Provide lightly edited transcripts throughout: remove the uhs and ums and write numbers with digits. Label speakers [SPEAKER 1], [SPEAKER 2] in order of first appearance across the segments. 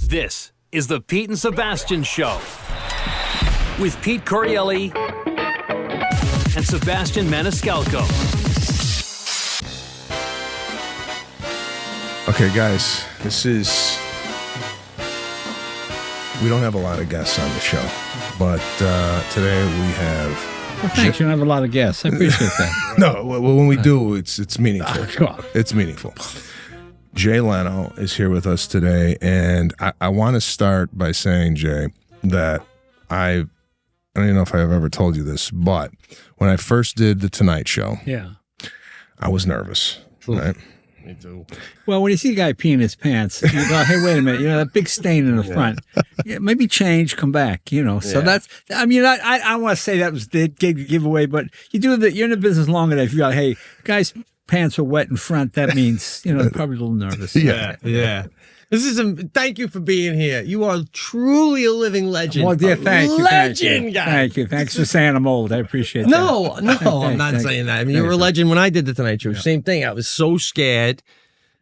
[SPEAKER 1] This is the Pete and Sebastian Show with Pete Correale and Sebastian Maniscalco.
[SPEAKER 2] Okay, guys, we don't have a lot of guests on the show, but today we have...
[SPEAKER 3] Well, thanks. You don't have a lot of guests. I appreciate that.
[SPEAKER 2] No, when we do, it's meaningful.
[SPEAKER 3] Come on.
[SPEAKER 2] It's meaningful. Jay Leno is here with us today, and I want to start by saying, Jay, that I don't even know if I've ever told you this, but when I first did The Tonight Show, I was nervous, right?
[SPEAKER 4] Me too.
[SPEAKER 3] Well, when you see a guy peeing his pants, you go, hey, wait a minute, that big stain in the front. Yeah, maybe change, come back, So that's, I want to say that was the giveaway, but you're in the business long enough. You go, hey, guys, pants are wet in front. That means, probably a little nervous.
[SPEAKER 4] Yeah. This is thank you for being here. You are truly a living legend.
[SPEAKER 3] Well, dear, thank you.
[SPEAKER 4] Legend guy.
[SPEAKER 3] Thank you. Thanks for saying I'm old. I appreciate that.
[SPEAKER 4] No, I'm not saying that. I mean, you were a legend when I did The Tonight Show. Same thing. I was so scared.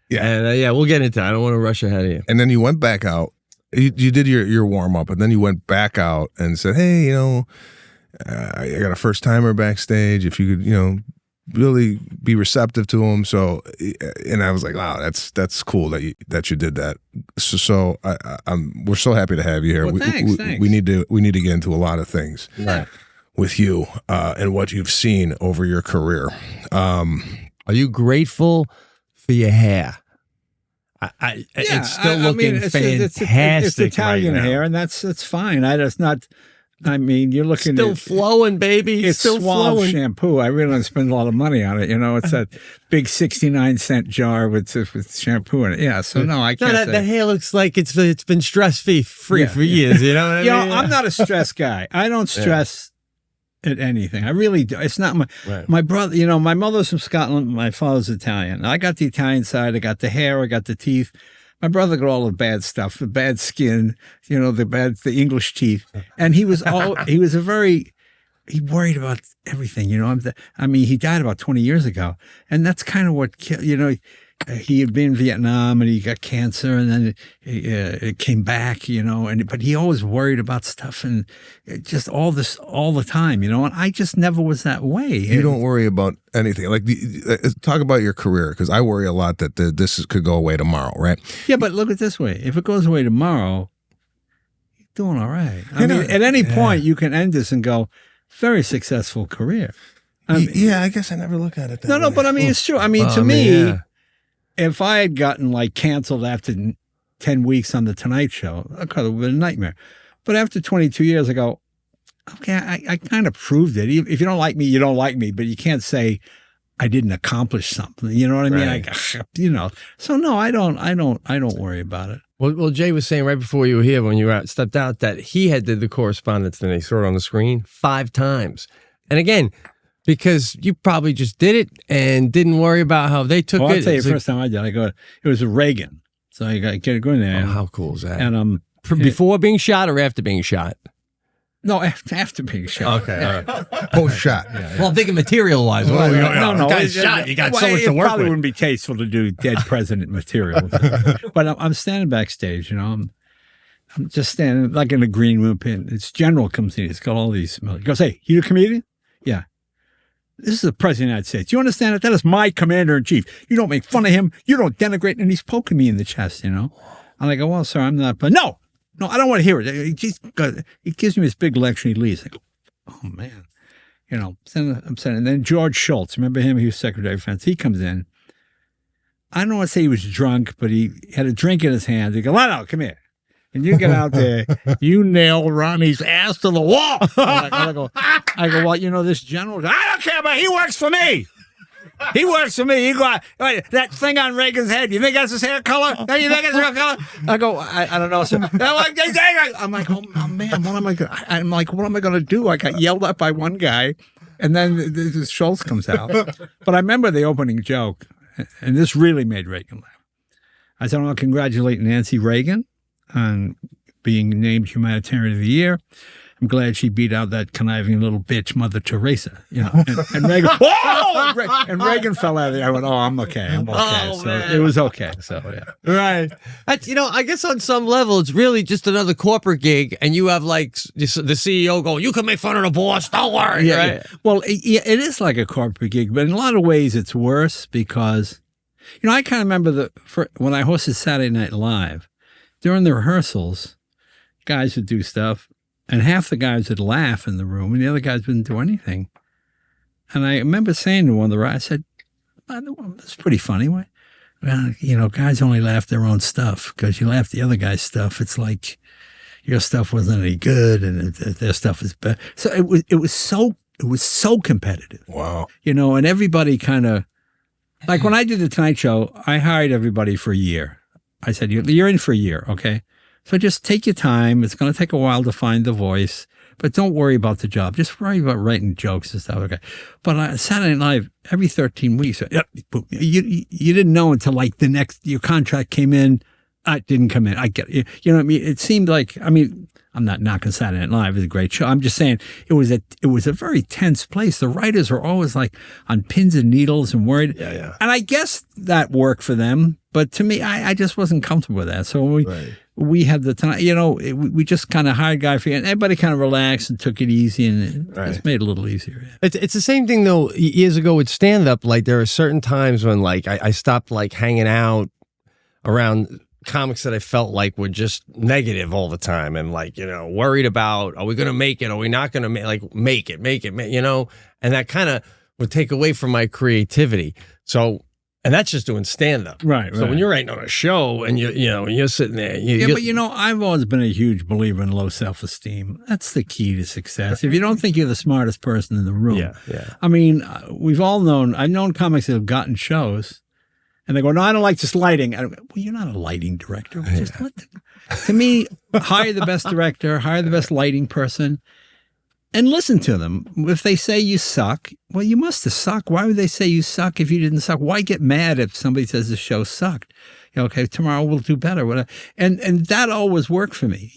[SPEAKER 2] Yeah.
[SPEAKER 4] And we'll get into it. I don't want to rush ahead of you.
[SPEAKER 2] And then you went back out. You did your warm-up, and then you went back out and said, hey, I got a first-timer backstage. If you could, really be receptive to him. So, and I was like, wow, that's cool that you did that. So we're so happy to have you here.
[SPEAKER 3] Well, thanks.
[SPEAKER 2] We need to get into a lot of things with you and what you've seen over your career.
[SPEAKER 4] Are you grateful for your hair? It's still looking fantastic.
[SPEAKER 3] It's Italian
[SPEAKER 4] right
[SPEAKER 3] hair, and that's fine. You're looking
[SPEAKER 4] still
[SPEAKER 3] at
[SPEAKER 4] flowing, baby.
[SPEAKER 3] It's
[SPEAKER 4] still
[SPEAKER 3] Suave
[SPEAKER 4] flowing.
[SPEAKER 3] shampoo. I really don't spend a lot of money on it. It's that big 69-cent jar with shampoo in it. Yeah. So no, I can't.
[SPEAKER 4] That hair looks like it's been stress-free for years. You know what I mean?
[SPEAKER 3] I'm not a stress guy. I don't stress at anything. I really do. It's not my brother. My mother's from Scotland. My father's Italian. I got the Italian side. I got the hair. I got the teeth. My brother got all the bad stuff, the bad skin, the English teeth. And he was he worried about everything, he died about 20 years ago. And that's kind of what killed, he had been in Vietnam and he got cancer and then it came back, but he always worried about stuff and just all this all the time, and I just never was that way.
[SPEAKER 2] You don't worry about anything. Like, talk about your career, because I worry a lot that this could go away tomorrow, right?
[SPEAKER 3] Yeah, but look at it this way. If it goes away tomorrow, you're doing all right. At any point, you can end this and go, very successful career.
[SPEAKER 2] I guess I never look at it that way.
[SPEAKER 3] No, but it's true. To me, if I had gotten canceled after 10 weeks on The Tonight Show, it could have been a nightmare. But after 22 years, I go, okay, I kind of proved it. If you don't like me, you don't like me, but you can't say I didn't accomplish something. You know what I mean?
[SPEAKER 4] Right.
[SPEAKER 3] So no, I don't worry about it.
[SPEAKER 4] Well, Jay was saying right before you were here, when you stepped out, that he had did the correspondence and he saw it on the screen 5 times. And again, because you probably just did it and didn't worry about how they took it.
[SPEAKER 3] I'll tell you, first time I did, it was a Reagan. So I got to go in there.
[SPEAKER 4] Oh, how cool is that?
[SPEAKER 3] And
[SPEAKER 4] before being shot or after being shot?
[SPEAKER 3] No, after being shot.
[SPEAKER 4] Okay, all right.
[SPEAKER 2] Post-shot.
[SPEAKER 4] Well, I'm thinking material-wise.
[SPEAKER 3] No.
[SPEAKER 4] Guy's shot. You got so much to work
[SPEAKER 3] It probably
[SPEAKER 4] with.
[SPEAKER 3] wouldn't be tasteful to do dead president material. But I'm standing backstage, I'm just standing like in a green room pin. It's General comes in. It's got all these. He goes, hey, you a comedian? Yeah. This is the president of the United States. You understand it? That is my commander-in-chief. You don't make fun of him. You don't denigrate. And he's poking me in the chest, And I go, well, sir, I'm not. But no, I don't want to hear it. He gives me this big lecture. And he leaves. I go, oh, man. I'm saying. And then George Shultz, remember him? He was Secretary of Defense. He comes in. I don't want to say he was drunk, but he had a drink in his hand. He goes, Leno, come here. And you get out there, you nail Ronnie's ass to the wall. I go, well, this general, I don't care about, he works for me. He works for me. You go, that thing on Reagan's head, you think that's his hair color? You think it's hair color? I go, I don't know. So, I'm like, oh man, what am I going to do? I got yelled at by one guy, and then this Schultz comes out. But I remember the opening joke, and this really made Reagan laugh. I said, I want to congratulate Nancy Reagan on being named Humanitarian of the Year. I'm glad she beat out that conniving little bitch, Mother Teresa. You know, and Reagan, whoa! And Reagan fell out of there. I went, oh, I'm okay. I'm okay.
[SPEAKER 4] Oh,
[SPEAKER 3] So
[SPEAKER 4] man.
[SPEAKER 3] it was okay. So yeah.
[SPEAKER 4] Right. That's, I guess on some level, it's really just another corporate gig, and you have like the CEO going, you can make fun of the boss, don't worry.
[SPEAKER 3] Yeah,
[SPEAKER 4] right?
[SPEAKER 3] yeah. Well, it is like a corporate gig, but in a lot of ways it's worse because, I kind of remember when I hosted Saturday Night Live, during the rehearsals, guys would do stuff, and half the guys would laugh in the room, and the other guys wouldn't do anything. And I remember saying to one of the I said, "That's pretty funny. Why? Well, guys only laugh at their own stuff because you laugh at the other guy's stuff. It's like your stuff wasn't any good, and their stuff is better." So it was so competitive.
[SPEAKER 2] Wow.
[SPEAKER 3] And everybody kind of like when I did the Tonight Show, I hired everybody for a year. I said, "You're in for a year, okay? So just take your time. It's going to take a while to find the voice, but don't worry about the job. Just worry about writing jokes and stuff, okay?" But Saturday Night Live, every 13 weeks, you didn't know until like your contract came in. It didn't come in. I get it. You know what I mean? It seemed like, I'm not knocking Saturday Night Live. It's a great show. I'm just saying it was a very tense place. The writers were always like on pins and needles and worried.
[SPEAKER 2] Yeah.
[SPEAKER 3] And I guess that worked for them. But to me, I just wasn't comfortable with that. So we had the time, we just kind of hired a guy for you, and everybody kind of relaxed and took it easy, and it just made it a little easier. Yeah.
[SPEAKER 4] It's the same thing though. Years ago with stand up, like there are certain times when like I stopped like hanging out around comics that I felt like were just negative all the time, and like worried about, are we going to make it? Are we not going to make it? And that kind of would take away from my creativity. So. And that's just doing stand-up.
[SPEAKER 3] Right.
[SPEAKER 4] So when you're writing on a show and you're sitting there.
[SPEAKER 3] But I've always been a huge believer in low self-esteem. That's the key to success. If you don't think you're the smartest person in the room.
[SPEAKER 4] Yeah.
[SPEAKER 3] I've known comics that have gotten shows and they go, "No, I don't like this lighting." I don't, well, you're not a lighting director. To me, hire the best director, hire the best lighting person. And listen to them. If they say you suck, well, you must have sucked. Why would they say you suck if you didn't suck? Why get mad if somebody says the show sucked? Okay, tomorrow we'll do better. Whatever. And that always worked for me,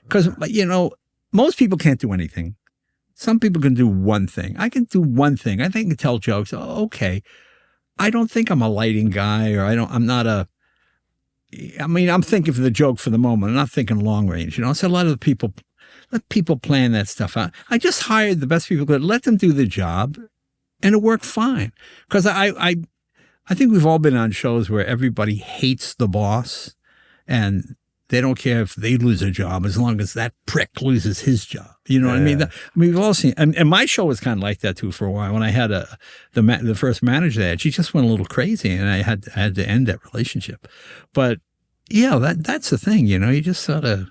[SPEAKER 3] because, most people can't do anything. Some people can do one thing. I can do one thing. I think I can tell jokes. Oh, okay. I don't think I'm a lighting guy, or I'm thinking for the joke for the moment. I'm not thinking long range. So a lot of the people, let people plan that stuff out. I just hired the best people could. Let them do the job, and it worked fine. Because I think we've all been on shows where everybody hates the boss, and they don't care if they lose a job as long as that prick loses his job. You know what I mean? We've all seen, and my show was kind of like that too for a while. When I had the first manager there, she just went a little crazy, and I had to end that relationship. But yeah, that's the thing. You just sort of.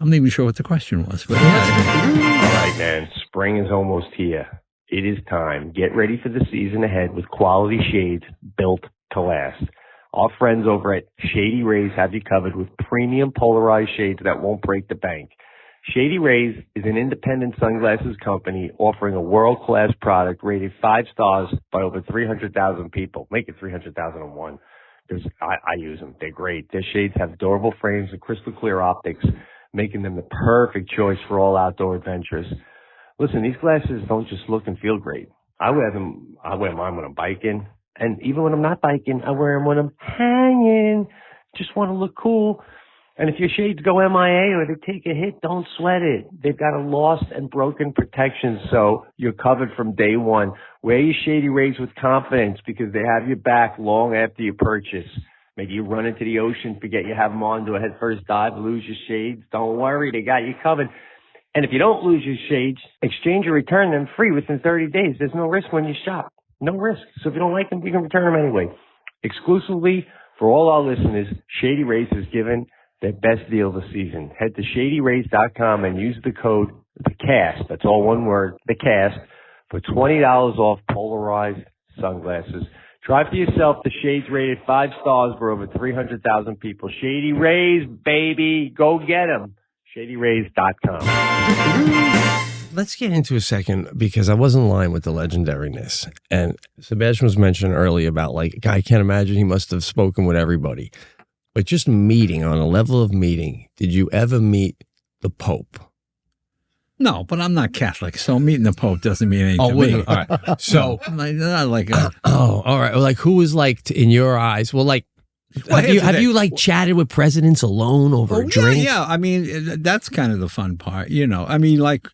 [SPEAKER 3] I'm not even sure what the question was. But yeah.
[SPEAKER 5] All right, man. Spring is almost here. It is time. Get ready for the season ahead with quality shades built to last. Our friends over at Shady Rays have you covered with premium polarized shades that won't break the bank. Shady Rays is an independent sunglasses company offering a world-class product rated 5 stars by over 300,000 people. Make it 300,001. Because I use them. They're great. Their shades have durable frames and crystal clear optics, making them the perfect choice for all outdoor adventures. Listen, these glasses don't just look and feel great. I wear mine when I'm biking, and even when I'm not biking, I wear them when I'm hanging. Just want to look cool. And if your shades go MIA or they take a hit, don't sweat it. They've got a lost and broken protection, so you're covered from day one. Wear your Shady Rays with confidence because they have your back long after you purchase. Maybe you run into the ocean, forget you have them on, do a head-first dive, lose your shades. Don't worry, they got you covered. And if you don't lose your shades, exchange or return them free within 30 days. There's no risk when you shop. No risk. So if you don't like them, you can return them anyway. Exclusively for all our listeners, Shady Rays has given their best deal this season. Head to shadyrays.com and use the code THECAST. That's all one word, THECAST, for $20 off polarized sunglasses. Try for yourself the shades rated 5 stars for over 300,000 people. Shady Rays, baby. Go get them. ShadyRays.com.
[SPEAKER 4] Let's get into a second, because I was in line with the legendariness. And Sebastian was mentioning earlier about, like, I can't imagine he must have spoken with everybody. But just meeting, on a level of meeting, did you ever meet the Pope?
[SPEAKER 3] No, but I'm not Catholic, so meeting the Pope doesn't mean anything to me.
[SPEAKER 4] All right. So,
[SPEAKER 3] not like
[SPEAKER 4] all right. Well, like, who was like in your eyes? Well, like, have you like chatted with presidents alone over a drink?
[SPEAKER 3] Yeah. I mean, that's kind of the fun part, you know. I mean, like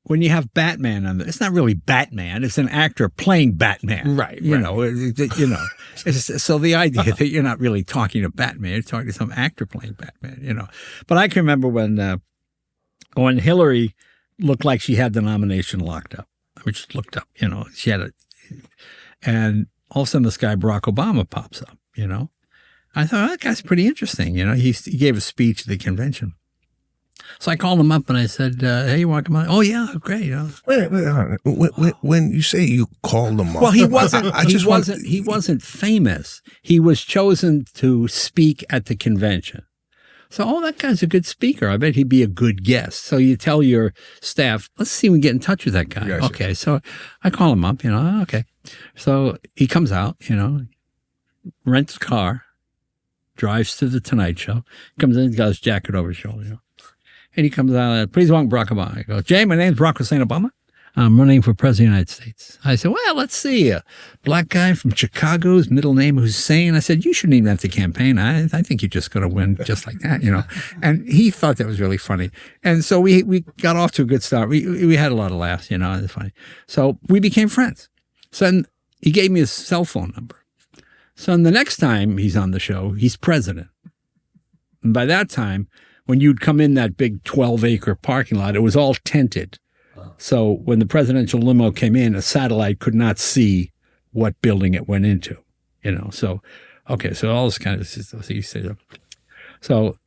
[SPEAKER 3] when you have Batman on it's not really Batman; it's an actor playing Batman,
[SPEAKER 4] right?
[SPEAKER 3] You know. So the idea that you're not really talking to Batman, you're talking to some actor playing Batman, you know. But I can remember when Hillary looked like she had the nomination locked up. I mean, just looked up, you know, she had it. And all of a sudden this guy, Barack Obama, pops up, you know. I thought, that guy's pretty interesting, you know. He gave a speech at the convention. So I called him up and I said, hey, you want to come on? Oh, yeah, great. You know.
[SPEAKER 2] Wait. When you say you called him up.
[SPEAKER 3] Well, he wasn't famous. He was chosen to speak at the convention. So, that guy's a good speaker. I bet he'd be a good guest. So you tell your staff, let's see if we can get in touch with that guy. Gotcha. Okay. So I call him up, you know, okay. So he comes out, you know, rents a car, drives to the Tonight Show, comes in, got his jacket over his shoulder, you know. And he comes out, please welcome Barack Obama. I go, Jay, my name's Barack Hussein Obama. I'm running for president of the United States. I said, well, let's see. A black guy from Chicago's middle name Hussein. I said, you shouldn't even have to campaign. I think you're just going to win just like that, you know. And he thought that was really funny. And so we got off to a good start. We had a lot of laughs, you know. It was funny. So we became friends. So then he gave me his cell phone number. So the next time he's on the show, he's president. And by that time, when you'd come in that big 12-acre parking lot, it was all tented. So when the presidential limo came in, a satellite could not see what building it went into, you know. So, okay, so all this kind of so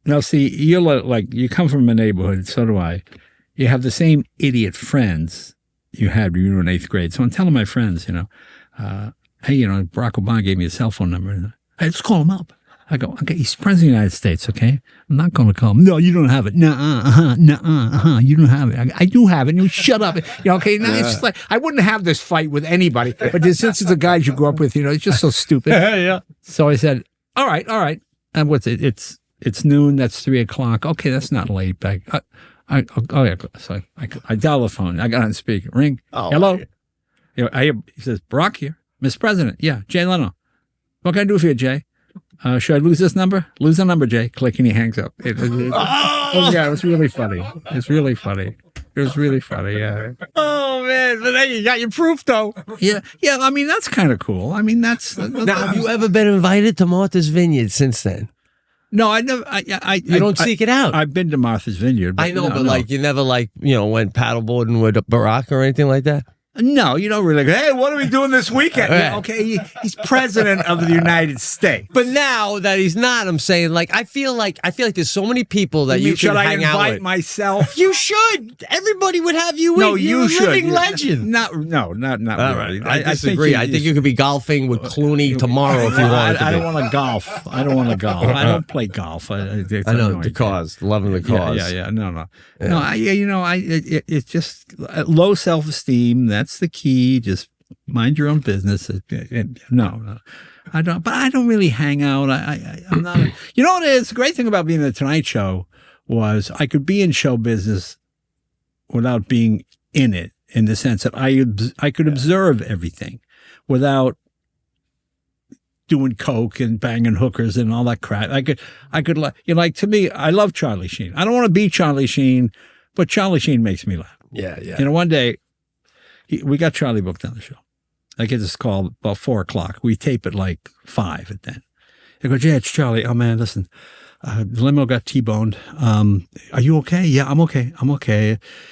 [SPEAKER 3] now see, you're like you come from a neighborhood, so do I. You have the same idiot friends you had when you were in 8th grade. So I'm telling my friends, you know, hey, you know, Barack Obama gave me a cell phone number. Hey, let's call him up. I go, okay, he's president of the United States, okay? I'm not going to call him. No, you don't have it. You don't have it. I do have it. You shut up. You know, okay, now it's just like, I wouldn't have this fight with anybody, but since it's the guys you grew up with, you know, it's just so stupid.
[SPEAKER 4] Yeah.
[SPEAKER 3] So I said, all right. And what's it? It's noon. That's 3:00. Okay, that's not late. Back. Yeah. So I dial the phone. I got on speaker. Ring. Oh, hello. Yeah. You know, he says, Barack here. Mr. President. Yeah, Jay Leno. What can I do for you, Jay? Should I lose this number? Lose the number, Jay. Click, and he hangs up. Oh, yeah, it was really funny. It was really funny, yeah.
[SPEAKER 4] Oh, man. But then you got your proof, though.
[SPEAKER 3] Yeah, I mean, that's kind of cool. I mean, that's
[SPEAKER 4] now, have you ever been invited to Martha's Vineyard since then?
[SPEAKER 3] No, I never.
[SPEAKER 4] You don't seek it out.
[SPEAKER 3] I've been to Martha's Vineyard. But
[SPEAKER 4] I know, but like, you never, like, you know, went paddleboarding with Barack or anything like that?
[SPEAKER 3] No, you don't really go, hey, what are we doing this weekend?
[SPEAKER 4] Right.
[SPEAKER 3] Okay, he's president of the United States.
[SPEAKER 4] But now that he's not, I'm saying, like, I feel like there's so many people that you should hang out with.
[SPEAKER 3] Should I invite myself?
[SPEAKER 4] You should. Everybody would have you in.
[SPEAKER 3] No,
[SPEAKER 4] You're
[SPEAKER 3] you should.
[SPEAKER 4] Living legend.
[SPEAKER 3] Not really.
[SPEAKER 4] Right. I disagree. I think you could be golfing with Clooney tomorrow if you wanted to.
[SPEAKER 3] I don't want to golf. I don't play golf. I
[SPEAKER 4] know the cause, loving the cause.
[SPEAKER 3] Yeah. No. It's just low self-esteem. That's the key. Just mind your own business. No, I don't. But I don't really hang out. I'm not. You know what it is? The great thing about being in the Tonight Show was I could be in show business without being in it, in the sense that I could observe everything without doing coke and banging hookers and all that crap. I could like to me, I love Charlie Sheen. I don't want to be Charlie Sheen, but Charlie Sheen makes me laugh.
[SPEAKER 4] Yeah.
[SPEAKER 3] You know, one day we got Charlie booked on the show. I get this call about 4:00. We tape at like 5 at then. I go, Jay, it's Charlie. Oh man, listen, the limo got T-boned. Are you okay? Yeah, I'm okay.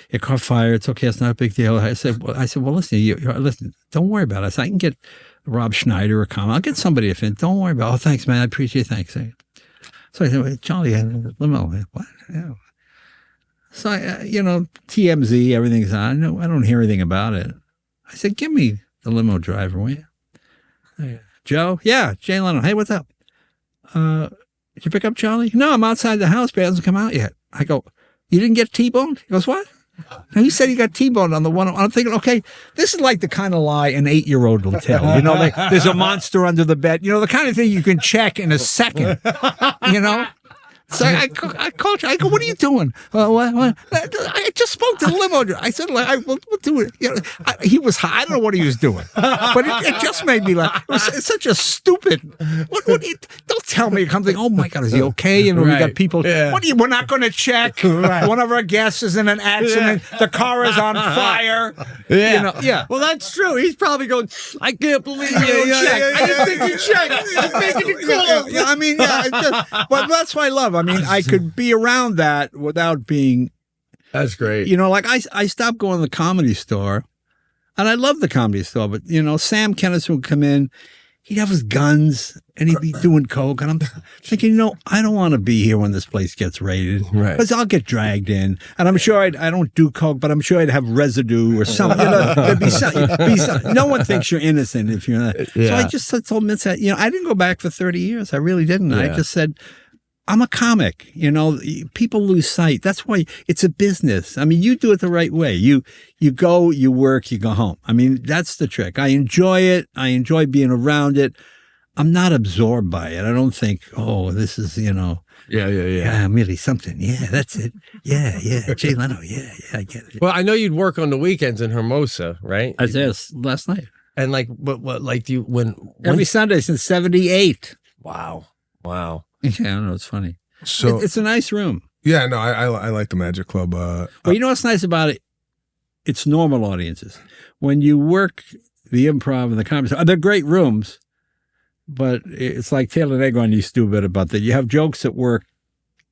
[SPEAKER 3] It caught fire. It's okay. It's not a big deal. I said, well, listen, listen, don't worry about it. I said, I can get Rob Schneider or Tom. I'll get somebody if it. Don't worry about it. Oh, thanks, man. I appreciate it. Thanks. So I said, well, Charlie had a limo. What? Yeah. So, TMZ, everything's on. I don't hear anything about it. I said, give me the limo driver, will you? Joe? Yeah, Jay Leno. Hey, what's up? Did you pick up Charlie? No, I'm outside the house, but he hasn't come out yet. I go, you didn't get T-boned? He goes, what? No, he said he got T-boned on the one. I'm thinking, okay, this is like the kind of lie an 8-year-old will tell. You know, like there's a monster under the bed. You know, the kind of thing you can check in a second, you know? So I called you. I go, what are you doing? What? I just spoke to the limo. I said, we'll do it. You know, he was high. I don't know what he was doing, but it just made me laugh. It's such a stupid. Don't tell me something. Oh my God, is he okay? You know, we got people.
[SPEAKER 4] Yeah.
[SPEAKER 3] What are you? We're not going to check. One of our guests is in an accident. The car is on fire.
[SPEAKER 4] Yeah.
[SPEAKER 3] You know, yeah.
[SPEAKER 4] Well, that's true. He's probably going, I can't believe you don't check. I didn't think you checked. I'm making a call.
[SPEAKER 3] Yeah, I mean, but that's what I love. I mean, I could be around that without being.
[SPEAKER 4] That's great.
[SPEAKER 3] You know, like I stopped going to the Comedy Store, and I love the Comedy Store, but, you know, Sam Kinison would come in, he'd have his guns, and he'd be doing coke, and I'm thinking, you know, I don't want to be here when this place gets raided, because I'll get dragged in, and I'm sure I don't do coke, but I'm sure I'd have residue or something. You know, there'd be some, no one thinks you're innocent if you're not.
[SPEAKER 4] Yeah.
[SPEAKER 3] So I just told Mitz that, you know, I didn't go back for 30 years. I really didn't.
[SPEAKER 4] Yeah.
[SPEAKER 3] I just said, I'm a comic, you know, people lose sight. That's why it's a business. I mean, you do it the right way. You go, you work, you go home. I mean, that's the trick. I enjoy it. I enjoy being around it. I'm not absorbed by it. I don't think, oh, this is, you know.
[SPEAKER 4] Yeah.
[SPEAKER 3] I'm really something. Yeah, that's it. Yeah. Jay Leno. Yeah, I get it.
[SPEAKER 4] Well, I know you'd work on the weekends in Hermosa, right?
[SPEAKER 3] I did last night.
[SPEAKER 4] And like, what like do you,
[SPEAKER 3] Every Sunday since 78.
[SPEAKER 4] Wow.
[SPEAKER 3] Yeah, I don't know. It's funny.
[SPEAKER 2] So
[SPEAKER 3] It's a nice room.
[SPEAKER 2] yeah, no, I like the Magic Club.
[SPEAKER 3] Well, you know what's nice about it? It's normal audiences. When you work the improv and the comedy, they're great rooms, but it's like Taylor Negron used to do a bit about that. You have jokes that work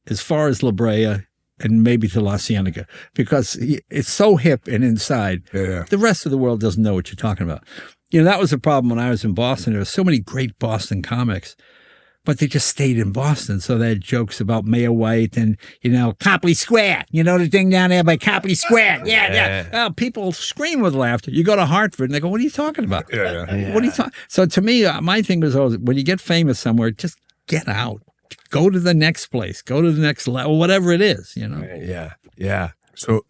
[SPEAKER 3] as far as La Brea and maybe to La Cienega because it's so hip and inside.
[SPEAKER 2] Yeah.
[SPEAKER 3] The rest of the world doesn't know what you're talking about. You know, that was the problem when I was in Boston. There were so many great Boston comics, but they just stayed in Boston. So they had jokes about Mayor White and, you know, Copley Square. You know the thing down there by Copley Square? Yeah. Oh, people scream with laughter. You go to Hartford and they go, what are you talking about?
[SPEAKER 2] Yeah.
[SPEAKER 3] What are you talking? So to me, my thing was always, when you get famous somewhere, just get out. Go to the next place. Go to the next level, whatever it is, you know?
[SPEAKER 4] Yeah.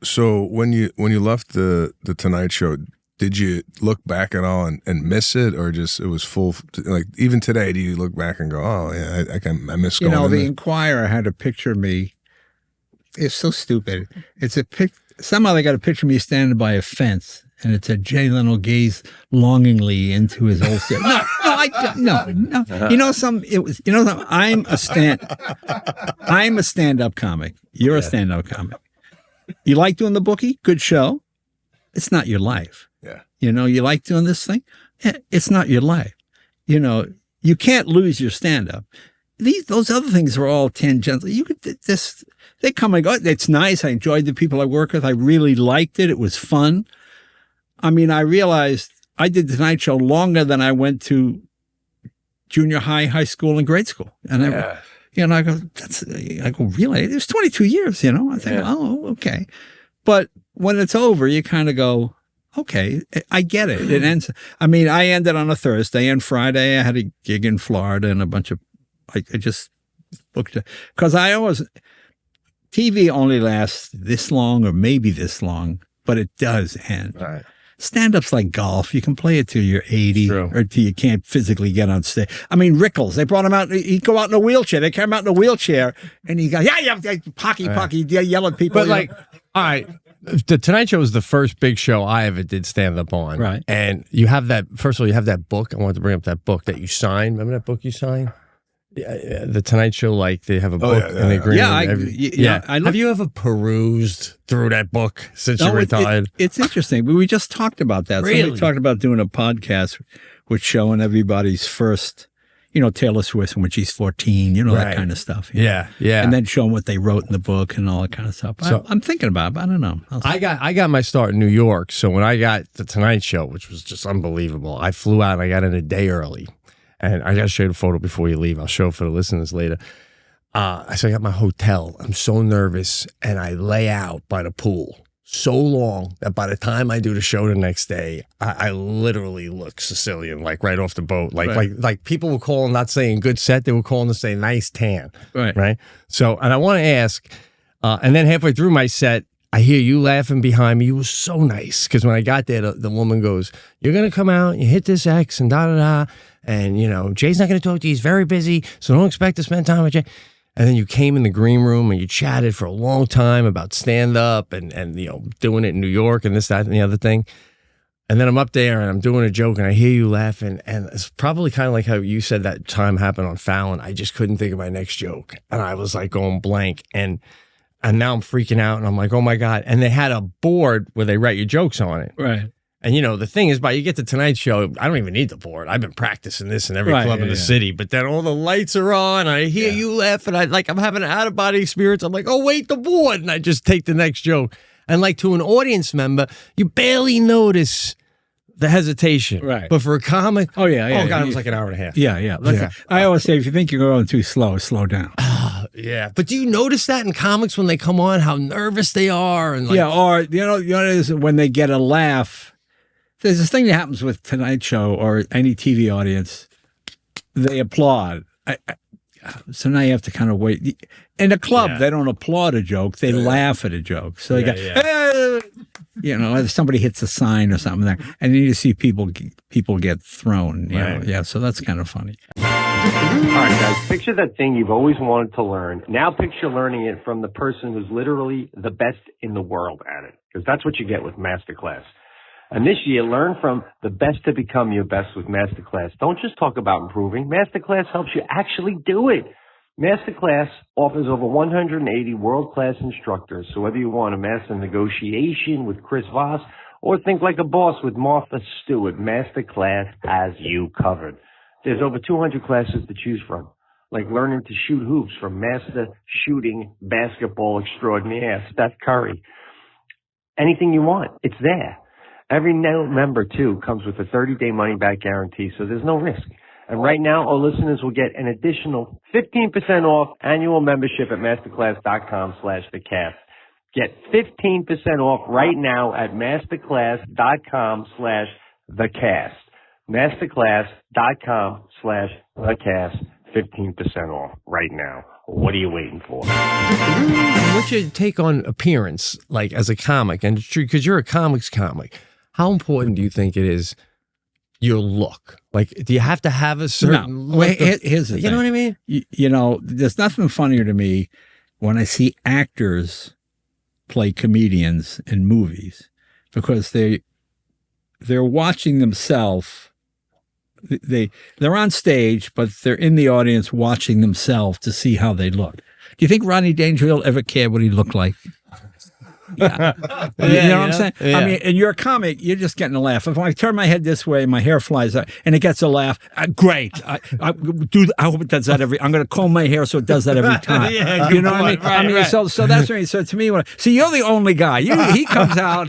[SPEAKER 2] So when you left the Tonight Show, did you look back at all and miss it, or just it was full? Like even today, do you look back and go, "Oh yeah, I miss going"?
[SPEAKER 3] You know,
[SPEAKER 2] in
[SPEAKER 3] the
[SPEAKER 2] there?
[SPEAKER 3] Inquirer had a picture of me. It's so stupid. It's a pic. Somehow they got a picture of me standing by a fence, and it said Jay Leno gazed longingly into his old set. No. You know I'm a stand-up comic. You're a stand-up comic. You like doing the bookie? Good show. It's not your life.
[SPEAKER 2] Yeah.
[SPEAKER 3] You know, you like doing this thing? It's not your life. You know, you can't lose your stand-up. Those other things are all tangential. You could they come and go. It's nice. I enjoyed the people I work with. I really liked it. It was fun. I mean, I realized I did the Tonight Show longer than I went to junior high school, and grade school. And I go, really? It was 22 years, you know? I think, oh, okay. But when it's over, you kind of go, okay, I get it. It ends. I mean, I ended on a Thursday, and Friday I had a gig in Florida and a bunch of, I just booked it. Because TV only lasts this long or maybe this long, but it does end.
[SPEAKER 4] Right.
[SPEAKER 3] Stand-up's like golf. You can play it till you're 80
[SPEAKER 4] True.
[SPEAKER 3] or till you can't physically get on stage. I mean, Rickles, they brought him out. He'd go out in a wheelchair. They came out in a wheelchair, and he goes, pocky, yell at people.
[SPEAKER 4] But like, all right, the Tonight Show was the first big show I ever did stand up on.
[SPEAKER 3] Right.
[SPEAKER 4] And you have that, first of all, you have that book. I wanted to bring up that book that you signed. Remember that book you signed? Yeah, the Tonight Show, like they have a book and they agree. Have you ever perused through that book since you retired?
[SPEAKER 3] It's interesting. We just talked about that.
[SPEAKER 4] Really?
[SPEAKER 3] Somebody talked about doing a podcast with showing everybody's first, you know, Taylor Swift when she's 14, you know, that kind of stuff. You know?
[SPEAKER 4] Yeah.
[SPEAKER 3] And then showing what they wrote in the book and all that kind of stuff. So I'm thinking about it, but I don't know.
[SPEAKER 4] I got my start in New York. So when I got the Tonight Show, which was just unbelievable, I flew out and I got in a day early. And I got to show you the photo before you leave. I'll show it for the listeners later. So I got my hotel. I'm so nervous. And I lay out by the pool so long that by the time I do the show the next day, I literally look Sicilian, like right off the boat. Like people were calling, not saying good set. They were calling to say nice tan. Right. So, and I want to ask, and then halfway through my set, I hear you laughing behind me. You were so nice. Because when I got there, the woman goes, you're going to come out, you hit this X and da-da-da. And, you know, Jay's not going to talk to you. He's very busy, so don't expect to spend time with Jay. And then you came in the green room and you chatted for a long time about stand-up and doing it in New York and this, that, and the other thing. And then I'm up there and I'm doing a joke and I hear you laughing. And it's probably kind of like how you said that time happened on Fallon. I just couldn't think of my next joke. And I was like going blank. And now I'm freaking out and I'm like, oh my God. And they had a board where they write your jokes on it.
[SPEAKER 3] Right.
[SPEAKER 4] And the thing is, you get the Tonight Show, I don't even need the board. I've been practicing this in every club in the city. But then all the lights are on. I hear you laugh, and I'm having an out-of-body experience. I'm like, oh, wait, the board. And I just take the next joke. And like to an audience member, you barely notice the hesitation.
[SPEAKER 3] Right.
[SPEAKER 4] But for a comic,
[SPEAKER 3] oh, yeah.
[SPEAKER 4] Oh, God, it was like an hour and a half.
[SPEAKER 3] Yeah. I always say, if you think you're going too slow down.
[SPEAKER 4] Yeah. But do you notice that in comics when they come on, how nervous they are? And
[SPEAKER 3] or, when they get a laugh. There's this thing that happens with Tonight Show or any TV audience. They applaud. So now you have to kind of wait. In a club, they don't applaud a joke. They laugh at a joke. So they go, hey! If somebody hits a sign or something there, and then you see people get thrown. Yeah, so that's kind of funny.
[SPEAKER 5] All right, guys, picture that thing you've always wanted to learn. Now picture learning it from the person who's literally the best in the world at it, because that's what you get with Masterclass. And this year, learn from the best to become your best with Masterclass. Don't just talk about improving. Masterclass helps you actually do it. Masterclass offers over 180 world-class instructors. So whether you want to master negotiation with Chris Voss or think like a boss with Martha Stewart, Masterclass has you covered. There's over 200 classes to choose from, like learning to shoot hoops from master shooting basketball extraordinaire Steph Curry. Anything you want, it's there. Every new member, too, comes with a 30-day money-back guarantee, so there's no risk. And right now, our listeners will get an additional 15% off annual membership at masterclass.com/thecast. Get 15% off right now at masterclass.com/thecast. Masterclass.com/thecast. 15% off right now. What are you waiting for?
[SPEAKER 4] What's your take on appearance, like as a comic? And it's true, because you're a comics comic. How important do you think it is, your look? Like, do you have to have a certain look?
[SPEAKER 3] Here's the thing.
[SPEAKER 4] You know what I mean?
[SPEAKER 3] There's nothing funnier to me when I see actors play comedians in movies, because they're watching themselves. They're on stage, but they're in the audience watching themselves to see how they look. Do you think Rodney Dangerfield ever cared what he looked like? Yeah. You know what I'm saying? Yeah. I mean, and you're a comic, you're just getting a laugh. If I turn my head this way, my hair flies out and it gets a laugh, great. I hope it does that I'm going to comb my hair so it does that every time. You know what I mean? Right. So that's what I mean. So to me, see, you're the only guy. He comes out,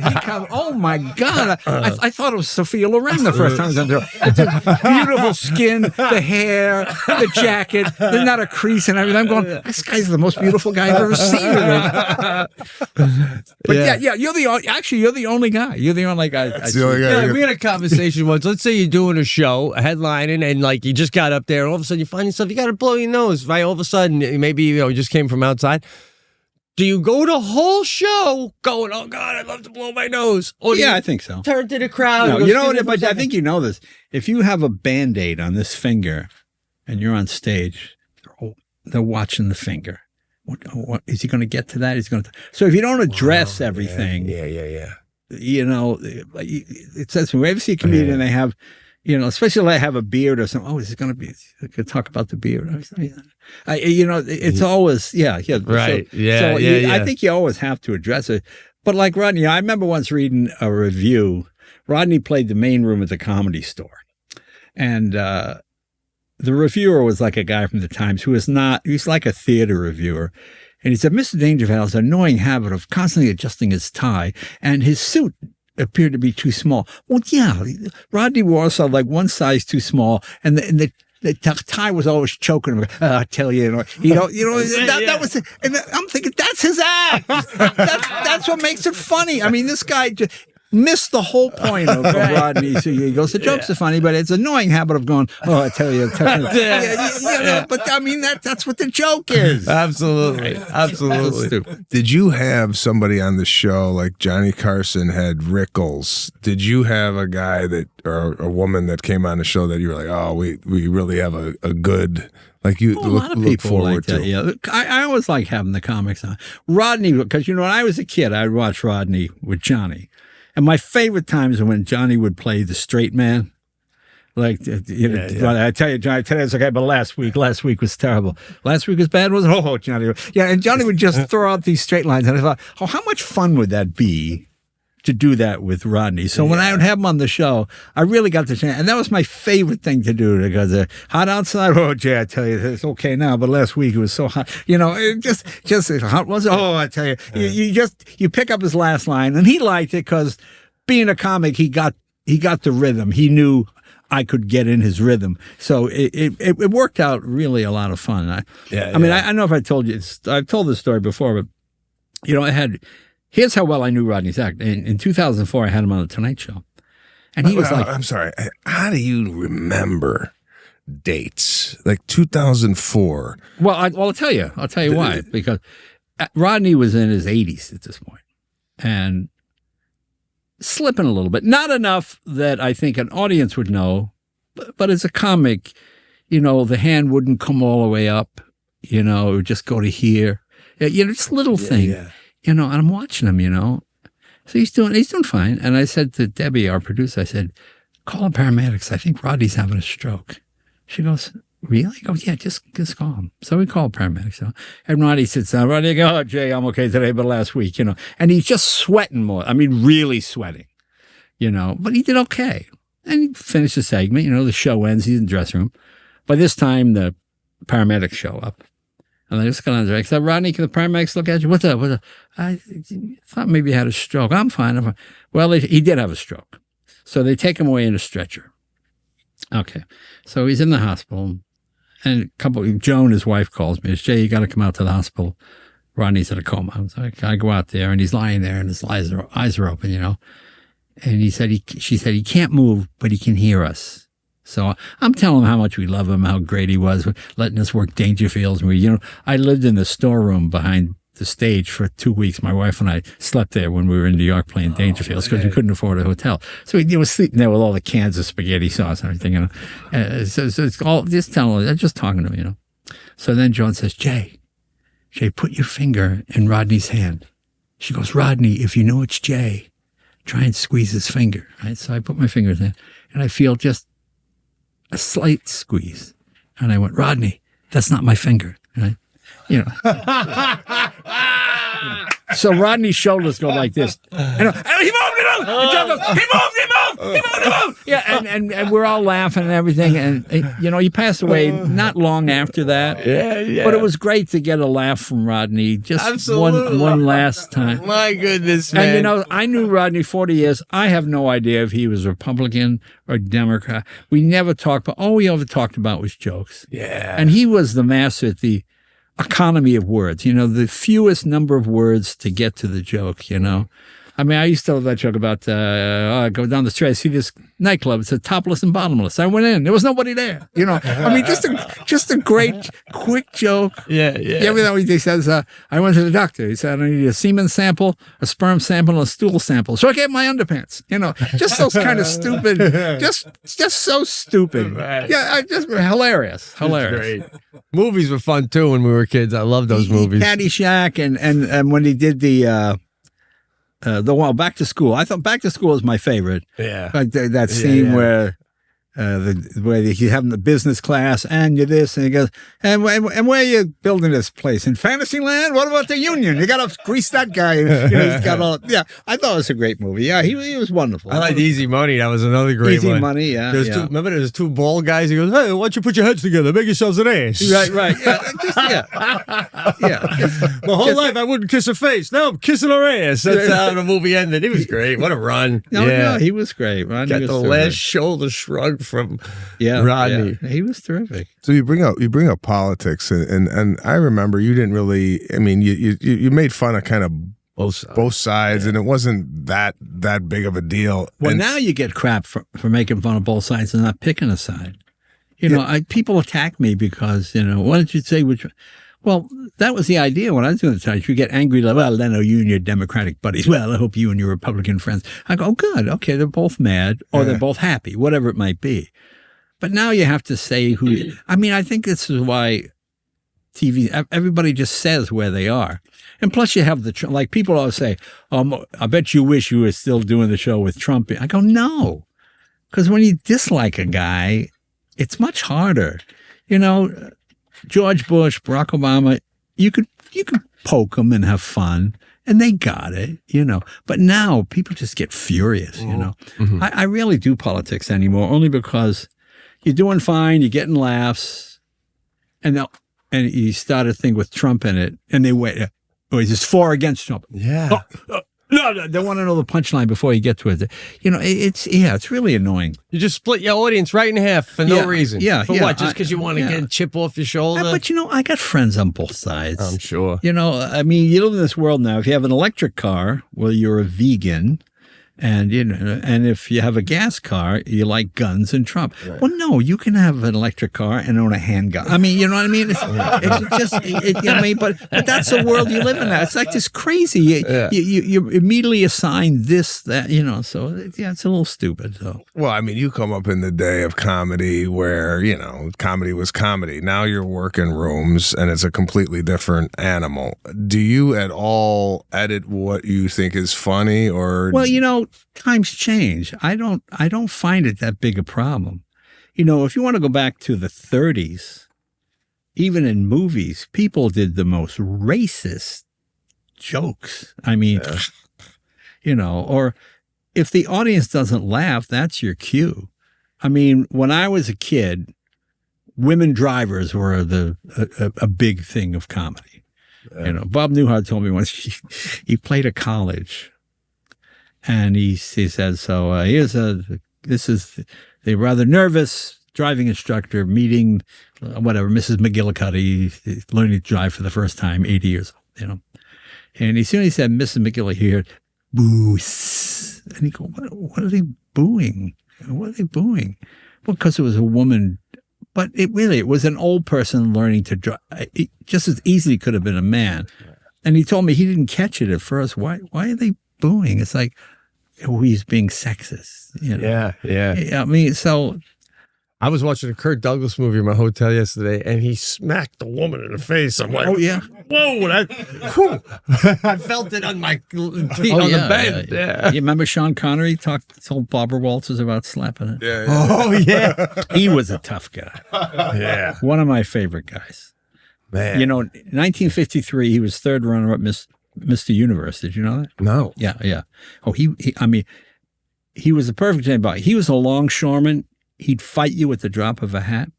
[SPEAKER 3] oh my God. I thought it was Sophia Loren the first time I was on there. It's a beautiful skin, the hair, the jacket, there's not a crease and everything. I'm going, this guy's the most beautiful guy I've ever seen. But you're the only guy. You're the only guy.
[SPEAKER 2] That's the only guy.
[SPEAKER 4] Yeah, we had a conversation once. Let's say you're doing a show, headlining, and like you just got up there, and all of a sudden you find yourself, you got to blow your nose, right? All of a sudden, maybe you just came from outside. Do you go the whole show going, oh God, I'd love to blow my nose? Or
[SPEAKER 3] I think so.
[SPEAKER 4] Turn to the crowd.
[SPEAKER 3] No, you know what? But I think you know this. If you have a Band-Aid on this finger, and you're on stage, they're watching the finger. What is he going to get to that? He's going to. So if you don't address everything, it says when we ever see a comedian, they have, especially they have a beard or something. Oh, is it going to be? They could talk about the beard. It's always right.
[SPEAKER 4] So,
[SPEAKER 3] I think you always have to address it. But like Rodney, I remember once reading a review. Rodney played the main room at the Comedy Store, and the reviewer was like a guy from the Times who he's like a theater reviewer. And he said, Mr. Dangerfield has an annoying habit of constantly adjusting his tie, and his suit appeared to be too small. Well, yeah, Rodney wore also like one size too small, and the tie was always choking him. I tell you, that was, and I'm thinking, that's his act. That's what makes it funny. I mean, this guy, missed the whole point of Rodney. So he goes, the jokes are funny, but it's an annoying habit of going, oh, I tell you. But I mean, that's what the joke is.
[SPEAKER 4] Absolutely. Absolutely.
[SPEAKER 2] Did you have somebody on the show like Johnny Carson had Rickles? Did you have a guy that, or a woman that came on the show that you were like, oh, we really have a good, like you
[SPEAKER 3] a lot of
[SPEAKER 2] look
[SPEAKER 3] people
[SPEAKER 2] forward
[SPEAKER 3] like that,
[SPEAKER 2] to?
[SPEAKER 3] yeah. I always like having the comics on. Rodney, because, when I was a kid, I'd watch Rodney with Johnny. And my favorite times are when Johnny would play the straight man. Like, I tell you, Johnny, today it's okay, but last week was terrible. Last week was bad, wasn't it? Oh, Johnny. Yeah, and Johnny would just throw out these straight lines. And I thought, oh, how much fun would that be to do that with Rodney? So when I would have him on the show, I really got the chance. And that was my favorite thing to do, because hot outside. Oh, Jay, I tell you, it's okay now, but last week it was so hot. It just hot was it? Oh, I tell you, you pick up his last line, and he liked it because being a comic, he got the rhythm. He knew I could get in his rhythm. So it worked out really a lot of fun. I mean, I don't know if I told you, I've told this story before, but here's how well I knew Rodney's act. In 2004, I had him on The Tonight Show. And he was like...
[SPEAKER 2] I'm sorry. How do you remember dates? Like 2004?
[SPEAKER 3] Well, I'll tell you. I'll tell you why. Because Rodney was in his 80s at this point. And slipping a little bit. Not enough that I think an audience would know. But as a comic, the hand wouldn't come all the way up. It would just go to here. Just a little thing. Yeah. And I'm watching him, So he's doing fine. And I said to Debbie, our producer, I said, call the paramedics. I think Rodney's having a stroke. She goes, really? I go, yeah, just call him. So we call paramedics. And Rodney sits down. Rodney goes, oh, Jay, I'm okay today, but last week, And he's just sweating more. I mean, really sweating, But he did okay. And he finished the segment. The show ends. He's in the dressing room. By this time, the paramedics show up. And I just got on the direct. I said, Rodney, can the paramedics look at you? What's up? I thought maybe he had a stroke. I'm fine. Well, he did have a stroke. So they take him away in a stretcher. Okay. So he's in the hospital. And Joan, his wife, calls me. Says, Jay, you got to come out to the hospital. Rodney's in a coma. So I go out there, and he's lying there, and his eyes are open, And she said, he can't move, but he can hear us. So I'm telling him how much we love him, how great he was, letting us work Dangerfields. I lived in the storeroom behind the stage for 2 weeks. My wife and I slept there when we were in New York playing Dangerfields because we couldn't afford a hotel. So we were sleeping there with all the cans of spaghetti sauce and everything. So it's all just talking to him. So then Joan says, Jay, put your finger in Rodney's hand. She goes, Rodney, if you know it's Jay, try and squeeze his finger. Right? So I put my fingers in, and I feel just a slight squeeze. And I went, Rodney, that's not my finger. Right? So Rodney's shoulders go like this. And he moved! Yeah, and we're all laughing and everything. And, he passed away not long after that. Yeah. But it was great to get a laugh from Rodney just one last time.
[SPEAKER 4] My goodness, man.
[SPEAKER 3] And, I knew Rodney 40 years. I have no idea if he was Republican or Democrat. We never talked, but all we ever talked about was jokes. Yeah. And he was the master at the economy of words, the fewest number of words to get to the joke, I mean, I used to tell that joke about, I go down the street, I see this nightclub, it's a topless and bottomless. I went in, there was nobody there, I mean, just a great, quick joke. Yeah. He says, I went to the doctor. He said, I need a semen sample, a sperm sample, and a stool sample. So I gave my underpants, just those kind of stupid, just so stupid. Right. Yeah, just hilarious. Great.
[SPEAKER 4] Movies were fun too when we were kids. I love those movies.
[SPEAKER 3] Caddyshack, and when he did the one Back to School. I thought Back to School is my favorite. Yeah, like that scene where he's having the business class and you're this, and he goes, and where are you building this place? In Fantasyland? What about the Union? You got to grease that guy. He's got all. Yeah, I thought it was a great movie. Yeah, he was wonderful.
[SPEAKER 4] I liked Easy Money. That was another great one.
[SPEAKER 3] Easy Money. Yeah.
[SPEAKER 4] Remember, there's two bald guys. He goes, hey, why don't you put your heads together, make yourselves an ass?
[SPEAKER 3] Right.
[SPEAKER 4] My whole life I wouldn't kiss her face. Now I'm kissing her ass. That's how the movie ended. He was great. What a run.
[SPEAKER 3] No, he was great. Rodney
[SPEAKER 4] got the last shoulder shrug from Rodney.
[SPEAKER 3] Yeah. He was terrific.
[SPEAKER 2] So you bring up politics, and I remember you didn't really. I mean, you made fun of kind of both sides, and it wasn't that big of a deal.
[SPEAKER 3] Well,
[SPEAKER 2] And
[SPEAKER 3] now you get crap for making fun of both sides and not picking a side. You know, people attack me because, you know, why did you say which? Well, that was the idea when I was doing the time. You get angry, like, well, Leno, you and your Democratic buddies. Well, I hope you and your Republican friends. I go, oh, good. Okay, they're both mad or they're both happy, whatever it might be. But now you have to say who. I mean, I think this is why TV, everybody just says where they are. And plus you have like people always say, I bet you wish you were still doing the show with Trump. I go, no. Because when you dislike a guy, it's much harder. You know, George Bush, Barack Obama, you could poke them and have fun, and they got it, you know. But now people just get furious, you know. Mm-hmm. I rarely do politics anymore, only because you're doing fine, you're getting laughs, and you start a thing with Trump in it, and they wait. Oh, he's just for or against Trump.
[SPEAKER 4] Yeah.
[SPEAKER 3] No, they want to know the punchline before you get to it. You know, it's really annoying.
[SPEAKER 4] You just split your audience right in half for no reason.
[SPEAKER 3] Yeah.
[SPEAKER 4] For what? Just because you want to get a chip off your shoulder?
[SPEAKER 3] But, you know, I got friends on both sides.
[SPEAKER 4] I'm sure.
[SPEAKER 3] You know, I mean, you live in this world now. If you have an electric car, well, you're a vegan. And, you know, and if you have a gas car, you like guns and Trump. Right. Well, no, you can have an electric car and own a handgun. I mean, you know what I mean? It's just, I mean, but that's the world you live in now. It's like this crazy. You immediately assign this, that, you know, so yeah, it's a little stupid. So.
[SPEAKER 2] Well, I mean, you come up in the day of comedy where, you know, comedy was comedy. Now you're working rooms and it's a completely different animal. Do you at all edit what you think is funny or?
[SPEAKER 3] Well, you know, times change. I don't find it that big a problem. You know, if you want to go back to the 30s, even in movies, people did the most racist jokes. I mean, you know, or if the audience doesn't laugh, that's your cue. I mean, when I was a kid, women drivers were a big thing of comedy. Yeah. You know, Bob Newhart told me once he played a college. And he says, so this is a rather nervous driving instructor meeting, whatever, Mrs. McGillicuddy, learning to drive for the first time, 80 years old, you know. And as soon as he said, Mrs. McGillicuddy, he heard, boo. And he go, what are they booing? What are they booing? Well, because it was a woman. But it was an old person learning to drive. It just as easily could have been a man. And he told me he didn't catch it at first. Why are they booing? It's like, oh, he's being sexist. You know? Yeah. I mean, so.
[SPEAKER 4] I was watching a Kirk Douglas movie in my hotel yesterday, and he smacked the woman in the face. I'm like,
[SPEAKER 3] oh, yeah.
[SPEAKER 4] Whoa. I felt it on my feet on the bed. Yeah.
[SPEAKER 3] You remember Sean Connery told Barbara Walters about slapping it?
[SPEAKER 2] Yeah.
[SPEAKER 4] Oh, yeah.
[SPEAKER 3] He was a tough guy.
[SPEAKER 4] Yeah.
[SPEAKER 3] One of my favorite guys.
[SPEAKER 4] Man.
[SPEAKER 3] You know, 1953, he was third runner-up Mr. Universe. Did you know that?
[SPEAKER 4] No.
[SPEAKER 3] Yeah. Oh, he was the perfect example. He was a longshoreman. He'd fight you at the drop of a hat.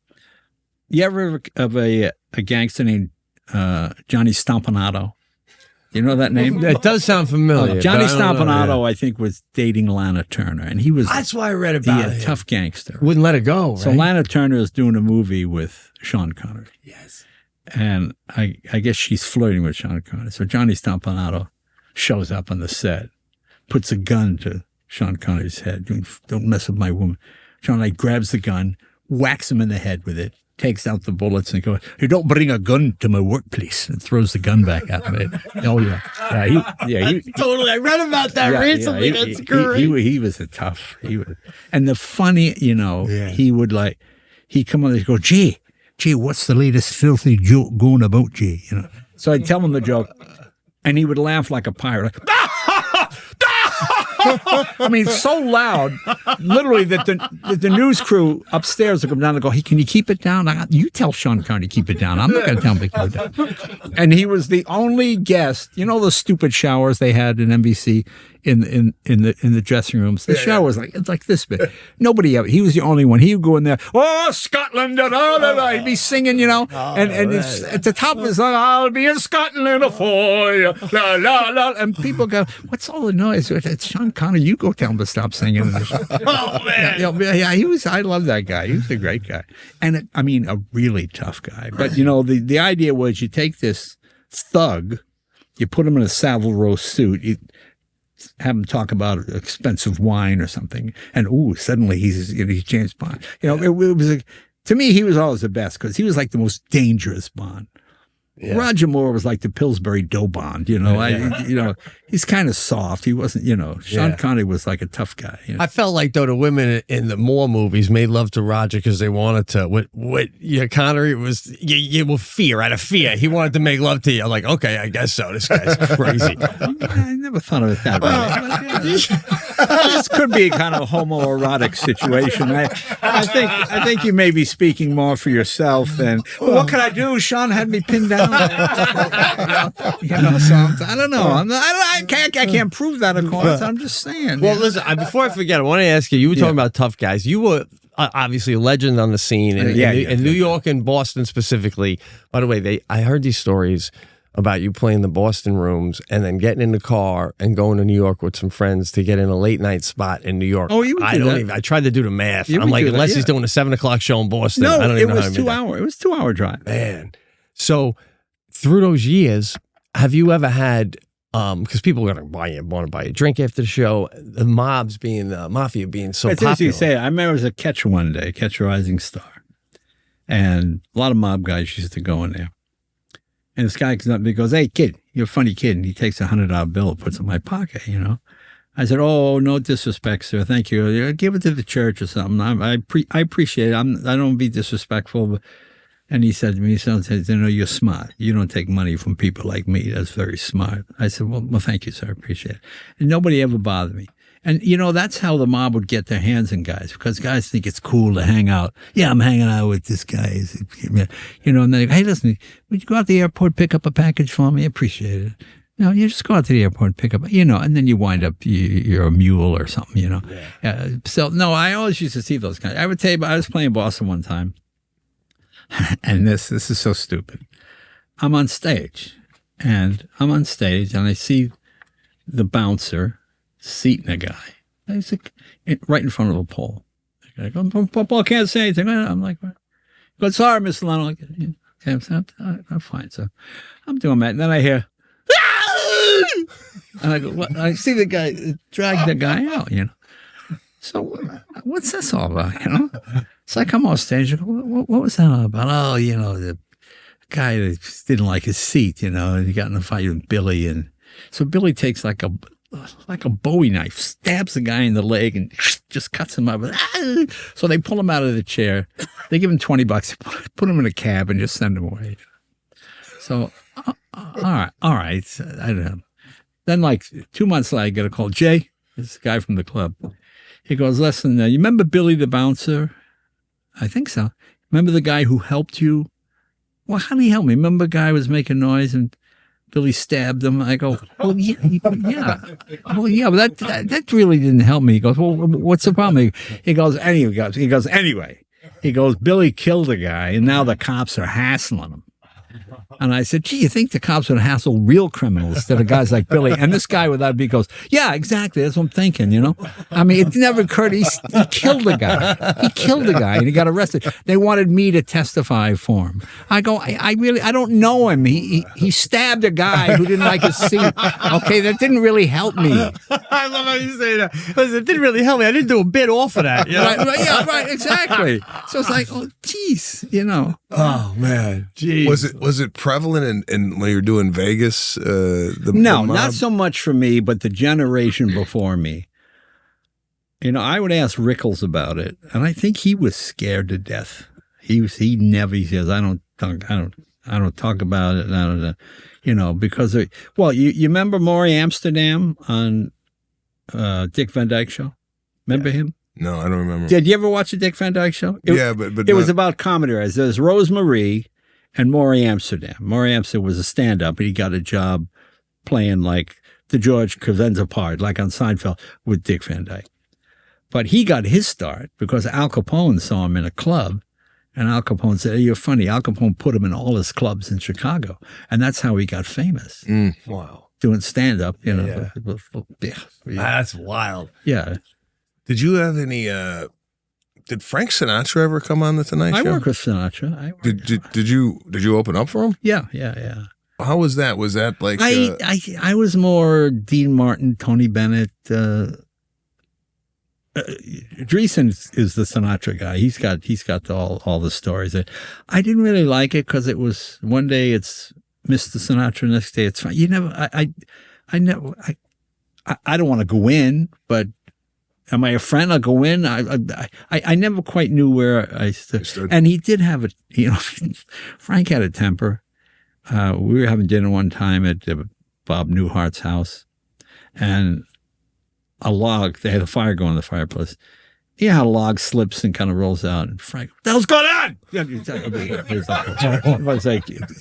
[SPEAKER 3] You ever heard of a gangster named Johnny Stompanato? You know that name?
[SPEAKER 4] It does sound familiar.
[SPEAKER 3] Johnny Stompanato, I think, was dating Lana Turner, and he was.
[SPEAKER 4] That's why I read about it.
[SPEAKER 3] A tough gangster.
[SPEAKER 4] Wouldn't let it go.
[SPEAKER 3] So
[SPEAKER 4] right?
[SPEAKER 3] Lana Turner is doing a movie with Sean Connery.
[SPEAKER 4] Yes.
[SPEAKER 3] And I guess she's flirting with Sean Connery. So Johnny Stompanato shows up on the set, puts a gun to Sean Connery's head. Don't mess with my woman. Sean grabs the gun, whacks him in the head with it, takes out the bullets and goes, "You don't bring a gun to my workplace," and throws the gun back at me. Oh, yeah.
[SPEAKER 4] Totally. I read about that recently. That's great.
[SPEAKER 3] He was a tough. And the funny, you know, he'd come on and go, Jay, what's the latest filthy joke going about, Jay? You know. So I'd tell him the joke, and he would laugh like a pirate. I mean, so loud, literally, that the news crew upstairs would come down and go, "Hey, can you keep it down?" You tell Sean Connery to keep it down. I'm not going to tell him to keep it down. And he was the only guest. You know those stupid showers they had in NBC in the dressing rooms. The shower was like this big. Nobody ever. He was the only one. He would go in there. Oh, Scotland! Da, da, da, da. He'd be singing, you know, and it's at the top of his lungs. I'll be in Scotland for you. La la la. And people go, "What's all the noise?" It's Sean Connery. You go tell him to stop singing.
[SPEAKER 4] Oh man!
[SPEAKER 3] Yeah, he was. I love that guy. He was a great guy, and a really tough guy. But you know, the idea was you take this thug You put him in a Savile Row suit. You have him talk about expensive wine or something, and suddenly he's James Bond. It was to me, he was always the best because he was like the most dangerous Bond. Yeah. Roger Moore was like the Pillsbury Doughbond, he's kind of soft. He wasn't, Sean Connery was like a tough guy.
[SPEAKER 4] I felt like, though, the women in the Moore movies made love to Roger because they wanted to. Connery was, you were out of fear. He wanted to make love to you. I'm like, okay, I guess so. This guy's crazy.
[SPEAKER 3] I never thought of it that way. This could be a kind of homoerotic situation. I think you may be speaking more for yourself than, what can I do? Sean had me pinned down. So I don't know. I can't prove that, of course. I'm just saying.
[SPEAKER 4] Well, listen, before I forget, I want to ask you, you were talking about tough guys. You were obviously a legend on the scene in New York and Boston specifically. By the way, I heard these stories about you playing the Boston rooms and then getting in the car and going to New York with some friends to get in a late night spot in New York.
[SPEAKER 3] Oh, you would do that.
[SPEAKER 4] I tried to do the math. I'm like, unless he's doing a 7 o'clock show in Boston.
[SPEAKER 3] No,
[SPEAKER 4] I don't even know how to
[SPEAKER 3] 2 hour. It was 2 hour drive.
[SPEAKER 4] Man. So through those years, have you ever had, because people are going to want to buy a drink after the show, the mafia being so popular.
[SPEAKER 3] As you say, I remember it was a catch one day, Catch a Rising Star. And a lot of mob guys used to go in there. And this guy comes up and he goes, "Hey, kid, you're a funny kid." And he takes a $100 bill and puts it in my pocket, I said, "Oh, no disrespect, sir. Thank you. Give it to the church or something. I appreciate it. I don't want to be disrespectful." But, and he said to me, "You're smart. You don't take money from people like me. That's very smart." I said, well, thank you, sir. I appreciate it. And nobody ever bothered me. And, that's how the mob would get their hands on guys, because guys think it's cool to hang out. Yeah, I'm hanging out with this guy. And then they go, "Hey, listen, would you go out to the airport, pick up a package for me? Appreciate it." No, you just go out to the airport and pick up, and then you wind up, you're a mule or something, Yeah. So, no, I always used to see those guys. I would tell you, I was playing Boston one time, and this is so stupid. I'm on stage, and I see the bouncer seating a guy. He's like, right in front of a pole. I go, "Paul can't say anything." I'm like, "What?" He goes, "Sorry, Mr. Leno." I'm fine. So I'm doing that. And then I hear, and I go, "What?" I see the guy drag the guy out, So what's this all about, So I come off stage. I go, what was that all about? Oh, the guy that didn't like his seat, and he got in a fight with Billy. And so Billy takes like a Bowie knife, stabs the guy in the leg and just cuts him up. So they pull him out of the chair. They give him $20, put him in a cab and just send him away. So, all right. I don't know. Then like 2 months later, I get a call. "Jay," this guy from the club. He goes, "Listen, you remember Billy the bouncer?" "I think so." "Remember the guy who helped you?" "Well, how did he help me?" "Remember the guy was making noise and Billy stabbed him?" I go, "Well, yeah. Well, yeah, but that really didn't help me." He goes, "Well, what's the problem?" He goes, anyway. He goes, "Billy killed a guy, and now the cops are hassling him." And I said, "Gee, you think the cops would hassle real criminals instead of guys like Billy?" And this guy with that beat goes, "Yeah, exactly. That's what I'm thinking, I mean, it never occurred. He killed a guy. He killed a guy, and he got arrested. They wanted me to testify for him." I go, I don't know him. He stabbed a guy who didn't like his seat. Okay, that didn't really help me.
[SPEAKER 4] I love how you say that. Listen, it didn't really help me. I didn't do a bit off of that.
[SPEAKER 3] Right, exactly. So it's like, oh, geez,
[SPEAKER 4] Oh, man. Jeez.
[SPEAKER 2] Was it prevalent in when you're doing Vegas? The
[SPEAKER 3] No,
[SPEAKER 2] mob?
[SPEAKER 3] not so much for me, but the generation before me. I would ask Rickles about it, and I think he was scared to death. He says, "I don't talk about it." Because you remember Maury Amsterdam on Dick Van Dyke Show? Remember him?
[SPEAKER 2] No, I don't remember.
[SPEAKER 3] Did you ever watch the Dick Van Dyke Show?
[SPEAKER 2] But
[SPEAKER 3] it was about comedy. There's Rose Marie and Maury Amsterdam. Maury Amsterdam was a stand-up, and he got a job playing like the George Costanza part, like on Seinfeld, with Dick Van Dyke. But he got his start because Al Capone saw him in a club, and Al Capone said, "Hey, you're funny." Al Capone put him in all his clubs in Chicago, and that's how he got famous.
[SPEAKER 4] Wow.
[SPEAKER 3] Doing stand-up,
[SPEAKER 4] Yeah.
[SPEAKER 3] Yeah.
[SPEAKER 4] That's wild.
[SPEAKER 3] Yeah.
[SPEAKER 2] Did you have any? Did Frank Sinatra ever come on the Tonight Show?
[SPEAKER 3] I work with Sinatra.
[SPEAKER 2] Did you open up for him?
[SPEAKER 3] Yeah.
[SPEAKER 2] How was that? Was that like
[SPEAKER 3] I was more Dean Martin, Tony Bennett. Dreesen is the Sinatra guy. He's got all the stories. I didn't really like it because it was one day it's Mr. Sinatra, next day it's fine. You never. I don't want to go in, but am I a friend? I'll go in. I never quite knew where I stood. And he did have a, Frank had a temper. We were having dinner one time at Bob Newhart's house, and a log, they had a fire going in the fireplace. Yeah, how a log slips and kind of rolls out, and Frank, what the hell's going on? It's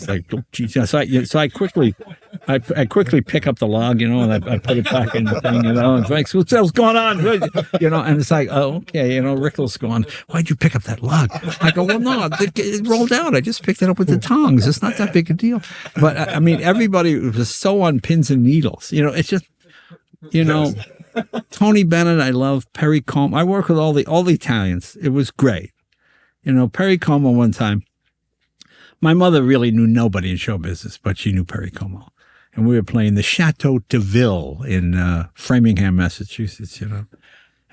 [SPEAKER 3] like, oh, geez. So I quickly pick up the log, and I put it back in the thing, and Frank's, what the hell's going on? And it's like, oh, okay, Rickles going, why'd you pick up that log? I go, well, no, it rolled out. I just picked it up with the tongs. It's not that big a deal. But I mean, everybody was so on pins and needles. It's just, Tony Bennett, I love Perry Como. I work with all the Italians. It was great. Perry Como one time, my mother really knew nobody in show business, but she knew Perry Como. And we were playing the Chateau de Ville in Framingham, Massachusetts,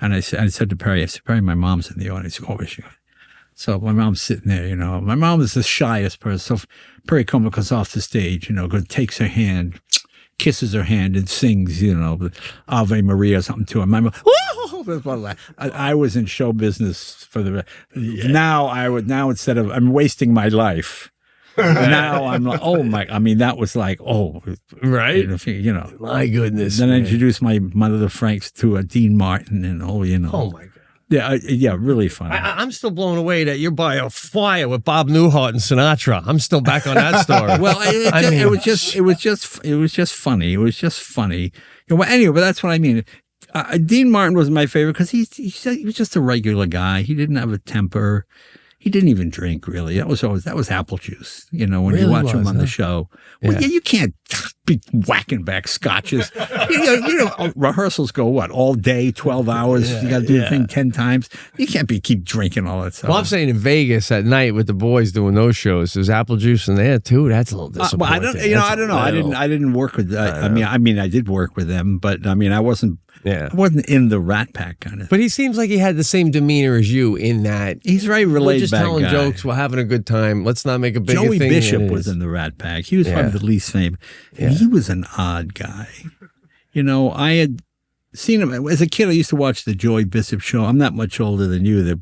[SPEAKER 3] And I said to Perry, Perry, my mom's in the audience. Oh, where's she going? So my mom's sitting there, My mom is the shyest person. So Perry Como goes off the stage, takes her hand, kisses her hand and sings, Ave Maria or something to him. I was in show business for now instead of, I'm wasting my life. Now I'm like, oh my, I mean, that was like, oh,
[SPEAKER 4] right.
[SPEAKER 3] My goodness. Then I introduced my mother Franks to Dean Martin and
[SPEAKER 4] oh my God.
[SPEAKER 3] Yeah, really fun.
[SPEAKER 4] I'm still blown away that you're by a fire with Bob Newhart and Sinatra. I'm still back on that story.
[SPEAKER 3] Well, it was just funny. It was just funny. Anyway, but that's what I mean. Dean Martin was my favorite because he was just a regular guy. He didn't have a temper. He didn't even drink, really. That was apple juice, when really you watch him on the show. Well, yeah, you can't be whacking back scotches. Rehearsals go, all day, 12 hours. You got to do the thing 10 times. You can't keep drinking all that stuff.
[SPEAKER 4] Well, I'm saying in Vegas at night with the boys doing those shows, there's apple juice in there too. That's a little disappointing.
[SPEAKER 3] I don't know. I didn't work with. I mean, I did work with them, but I mean, I wasn't. Yeah. I wasn't in the Rat Pack kind of.
[SPEAKER 4] But he seems like he had the same demeanor as you in that
[SPEAKER 3] he's very related.
[SPEAKER 4] We're just telling jokes. We're having a good time. Let's not make a big thing.
[SPEAKER 3] Joey Bishop was in the Rat Pack. He was probably the least famous. And he was an odd guy. I had seen him as a kid. I used to watch the Joey Bishop show. I'm not much older than you.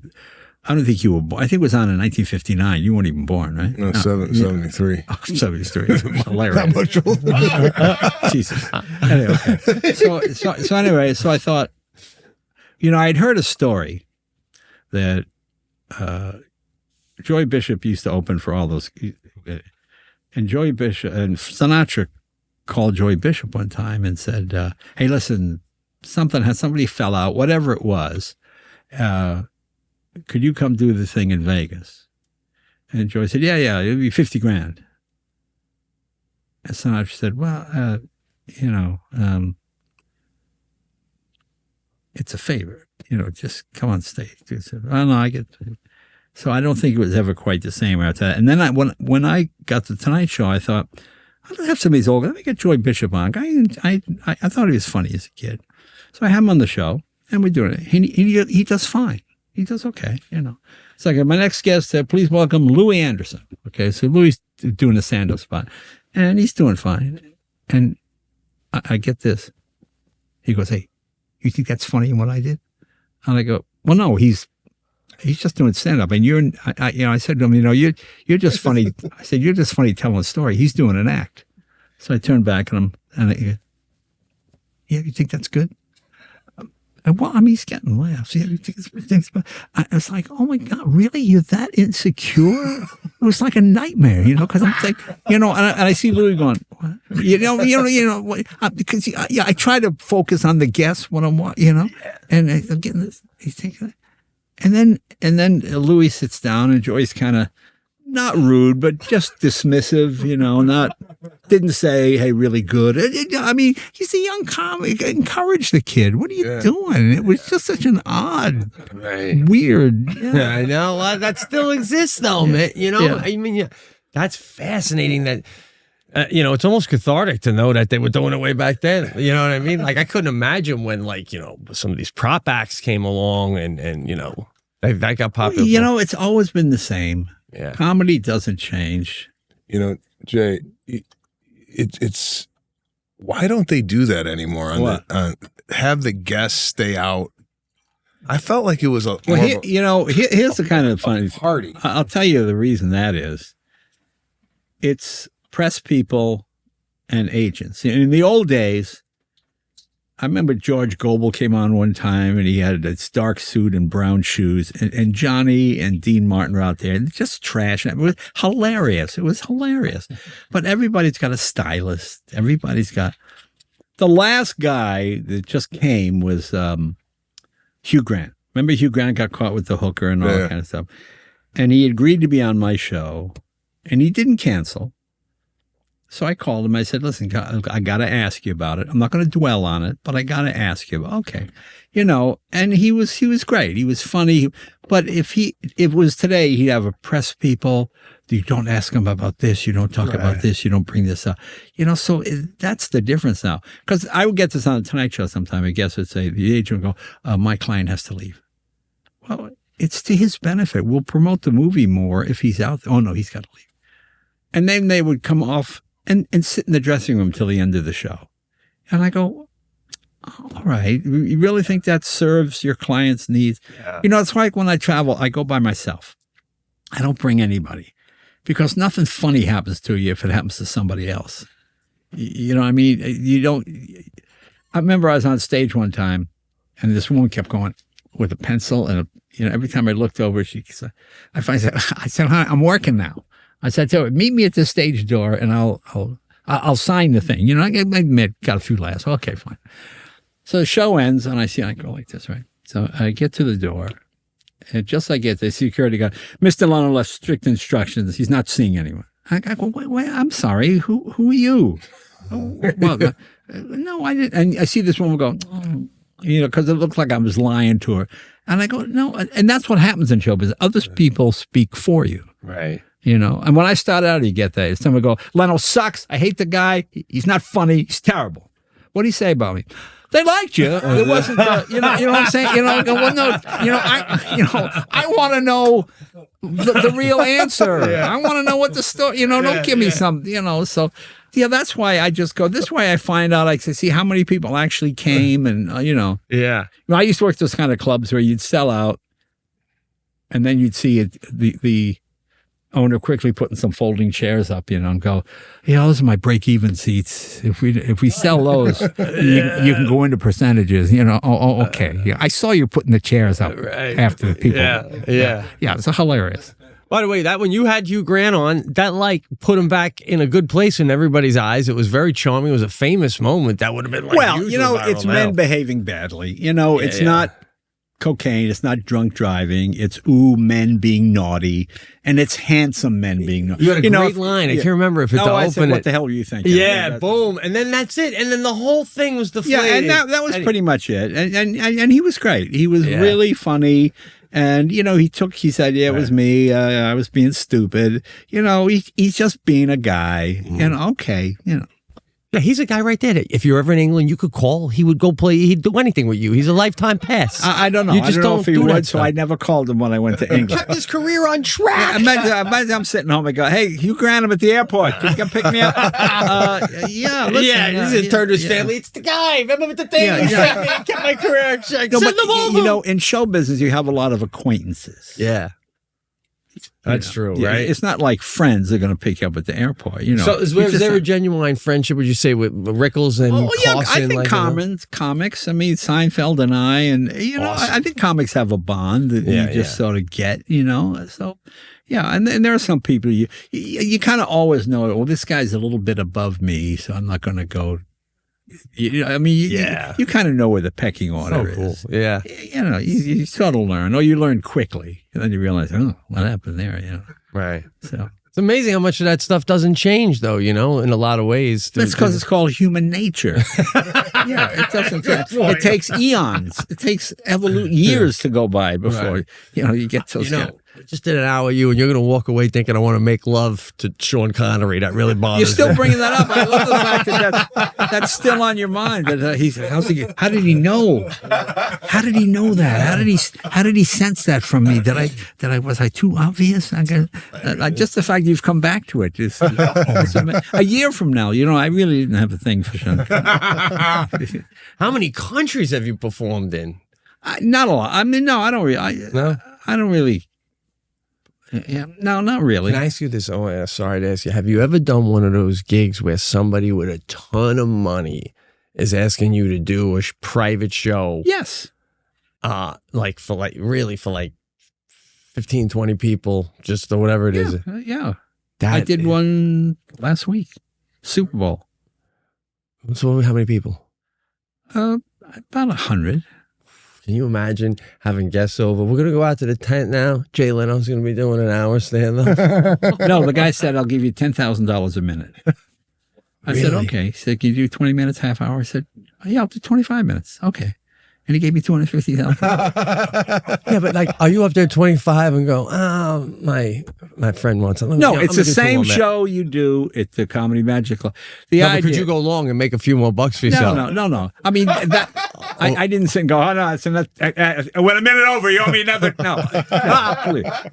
[SPEAKER 3] I don't think you were born. I think it was on in 1959. You weren't even born, right?
[SPEAKER 2] No, 73.
[SPEAKER 3] Oh, 73. Hilarious.
[SPEAKER 2] Not much older.
[SPEAKER 3] Jesus. Anyway, okay. So I thought, I'd heard a story that Joey Bishop used to open for all those, and Joey Bishop and Sinatra called Joey Bishop one time and said, "Hey, listen, somebody fell out, whatever it was. Could you come do the thing in Vegas?" And Joey said, yeah, it'll be $50,000. And Sinatra said, well, it's a favor, just come on stage. He said, oh, no, I get it. So I don't think it was ever quite the same after that. And then when I got the Tonight Show, I thought, I'll have somebody's old. Let me get Joey Bishop on. I thought he was funny as a kid. So I have him on the show, and we're doing it. He does fine. He does okay, It's like my next guest, please welcome Louis Anderson. Okay, so Louis is doing a stand-up spot, and he's doing fine. And I get this. He goes, "Hey, you think that's funny in what I did?" And I go, "Well, no, he's just doing stand-up." And I said to him, you're just funny. I said, "You're just funny telling a story. He's doing an act." So I turned back and I you think that's good? Well, I mean, he's getting laughs. Yeah, I was like, oh my God, really? You're that insecure? It was like a nightmare, because I'm like, and I see Louis going, what? Because I try to focus on the guests when I'm, and I'm getting this. He's thinking, and then Louis sits down and Joy's kind of not rude, but just dismissive, didn't say, "Hey, really good." I mean, he's a young comic. Encourage the kid. What are you doing? It was just such an odd, weird.
[SPEAKER 4] Yeah, I know. That still exists, though, man. I mean, that's fascinating. That it's almost cathartic to know that they were doing it way back then. You know what I mean? Like, I couldn't imagine when, like, some of these prop acts came along and that got popular.
[SPEAKER 3] It's always been the same.
[SPEAKER 4] Yeah.
[SPEAKER 3] Comedy doesn't change.
[SPEAKER 2] Jay, it's why don't they do that anymore? Have the guests stay out. I felt like it was here's
[SPEAKER 3] the kind of funny
[SPEAKER 2] party.
[SPEAKER 3] I'll tell you the reason that is. It's press people and agents. In the old days, I remember George Gobel came on one time and he had this dark suit and brown shoes, and Johnny and Dean Martin were out there and just trash. It was hilarious. It was hilarious. But everybody's got a stylist. Everybody's got. The last guy that just came was Hugh Grant. Remember Hugh Grant got caught with the hooker and all that kind of stuff. And he agreed to be on my show and he didn't cancel. So I called him. I said, listen, I got to ask you about it. I'm not going to dwell on it, but I got to ask you. Okay. And he was great. He was funny. But if it was today, he'd have a press people. You don't ask him about this. You don't talk about this. You don't bring this up. So that's the difference now. Because I would get this on the Tonight Show sometime. I guess would say, the agent would go, my client has to leave. Well, it's to his benefit. We'll promote the movie more if he's out there. Oh, no, he's got to leave. And then they would come off and sit in the dressing room till the end of the show. And I go, all right, you really think that serves your client's needs? Yeah. It's like when I travel, I go by myself. I don't bring anybody because nothing funny happens to you if it happens to somebody else. You know what I mean? I remember I was on stage one time and this woman kept going with a pencil and every time I looked over, I said, "Honey, I'm working now." I said to her, meet me at the stage door and I'll sign the thing. I got a few laughs. Okay, fine. So the show ends and I go like this, right? So I get to the door and just like I get the security guy, Mr. Leno left strict instructions. He's not seeing anyone. I go, wait, I'm sorry. Who are you? Well, no, I didn't. And I see this woman go, because it looked like I was lying to her. And I go, no. And that's what happens in showbiz. Other people speak for you.
[SPEAKER 4] Right.
[SPEAKER 3] And when I started out, you get that. Someone go, Leno sucks. I hate the guy. He's not funny. He's terrible. What do you say about me? They liked you. It wasn't, you know what I'm saying? I want to know the real answer. Yeah. I want to know what the story, don't give me some, so. Yeah, that's why I just go. This way I find out, I see how many people actually came and,
[SPEAKER 4] Yeah.
[SPEAKER 3] I used to work those kind of clubs where you'd sell out and then you'd see the owner quickly putting some folding chairs up, and go, those are my break-even seats. If we sell those, you can go into percentages. Okay. Yeah, I saw you putting the chairs up after the people. Yeah. It's hilarious.
[SPEAKER 4] By the way, that when you had Hugh Grant on, that put him back in a good place in everybody's eyes. It was very charming. It was a famous moment. That would have been
[SPEAKER 3] it's men behaving badly. It's not cocaine. It's not drunk driving. It's men being naughty, and it's handsome men being naughty.
[SPEAKER 4] You had a great line. I can't remember if it's to open
[SPEAKER 3] said, what the hell were you thinking?
[SPEAKER 4] Yeah, boom, and then that's it. And then the whole thing was deflated.
[SPEAKER 3] Yeah, and that was pretty much it. And he was great. He was really funny. And, he said, it was me. I was being stupid. He's just being a guy. Okay.
[SPEAKER 4] Yeah, he's a guy right there that if you're ever in England, you could call. He would go play. He'd do anything with you. He's a lifetime pass.
[SPEAKER 3] I don't know.
[SPEAKER 4] You just
[SPEAKER 3] I don't know if he would, so
[SPEAKER 4] stuff.
[SPEAKER 3] I never called him when I went to England.
[SPEAKER 4] Kept his career on track.
[SPEAKER 3] Imagine I'm sitting home and go, hey, Hugh Grant, I'm at the airport. Can you come pick me up? Listen.
[SPEAKER 4] He's turned to his family. It's the guy. Remember with the thing? He kept my career on track.
[SPEAKER 3] No, but, in show business, you have a lot of acquaintances.
[SPEAKER 4] Yeah. That's true, right?
[SPEAKER 3] It's not like friends are going to pick you up at the airport, So
[SPEAKER 4] is there a genuine friendship, would you say, with Rickles and Clausen?
[SPEAKER 3] I think comics, Seinfeld and I, awesome. I think comics have a bond that you just sort of get, So, and there are some people you kind of always know, well, this guy's a little bit above me, so I'm not going to go. You kind of know where the pecking order is.
[SPEAKER 4] Yeah.
[SPEAKER 3] You sort of learn, or you learn quickly, and then you realize, what happened there?
[SPEAKER 4] Right.
[SPEAKER 3] So
[SPEAKER 4] it's amazing how much of that stuff doesn't change, though. In a lot of ways.
[SPEAKER 3] That's because it's called human nature. It doesn't. It takes eons. It takes years to go by before you get those.
[SPEAKER 4] Just did an hour with you, and you're going to walk away thinking I want to make love to Sean Connery. That really bothers
[SPEAKER 3] You're still
[SPEAKER 4] me.
[SPEAKER 3] bringing that up. I love the fact that that's still on your mind. That how did he know? How did he know that? How did he sense that from me? Was I too obvious? Just the fact you've come back to it. A year from now, I really didn't have a thing for Sean Connery.
[SPEAKER 4] How many countries have you performed in?
[SPEAKER 3] Not a lot. I mean, no, I don't really.
[SPEAKER 4] No?
[SPEAKER 3] I don't really. Yeah, no, not really.
[SPEAKER 4] Can I ask you this? Oh, yeah, sorry to ask you. Have you ever done one of those gigs where somebody with a ton of money is asking you to do a private show?
[SPEAKER 3] Yes.
[SPEAKER 4] For 15, 20 people, just or whatever it is.
[SPEAKER 3] Yeah. I did one last week. Super Bowl.
[SPEAKER 4] So how many people?
[SPEAKER 3] About 100.
[SPEAKER 4] Can you imagine having guests over? We're going to go out to the tent now. Jay Leno's going to be doing an hour stand-up.
[SPEAKER 3] No, the guy said, I'll give you $10,000 a minute. I said, okay. He said, can you do 20 minutes, half hour? I said, yeah, I'll do 25 minutes. Okay. And he gave me $250,000.
[SPEAKER 4] Yeah, but are you up there 25 and go, oh, my friend wants something?
[SPEAKER 3] No, it's the same show you do at the Comedy Magic Club.
[SPEAKER 4] Could you go along and make a few more bucks for yourself?
[SPEAKER 3] No. I mean, I didn't sit and go, oh, no, it's went a minute over. You owe me another. No,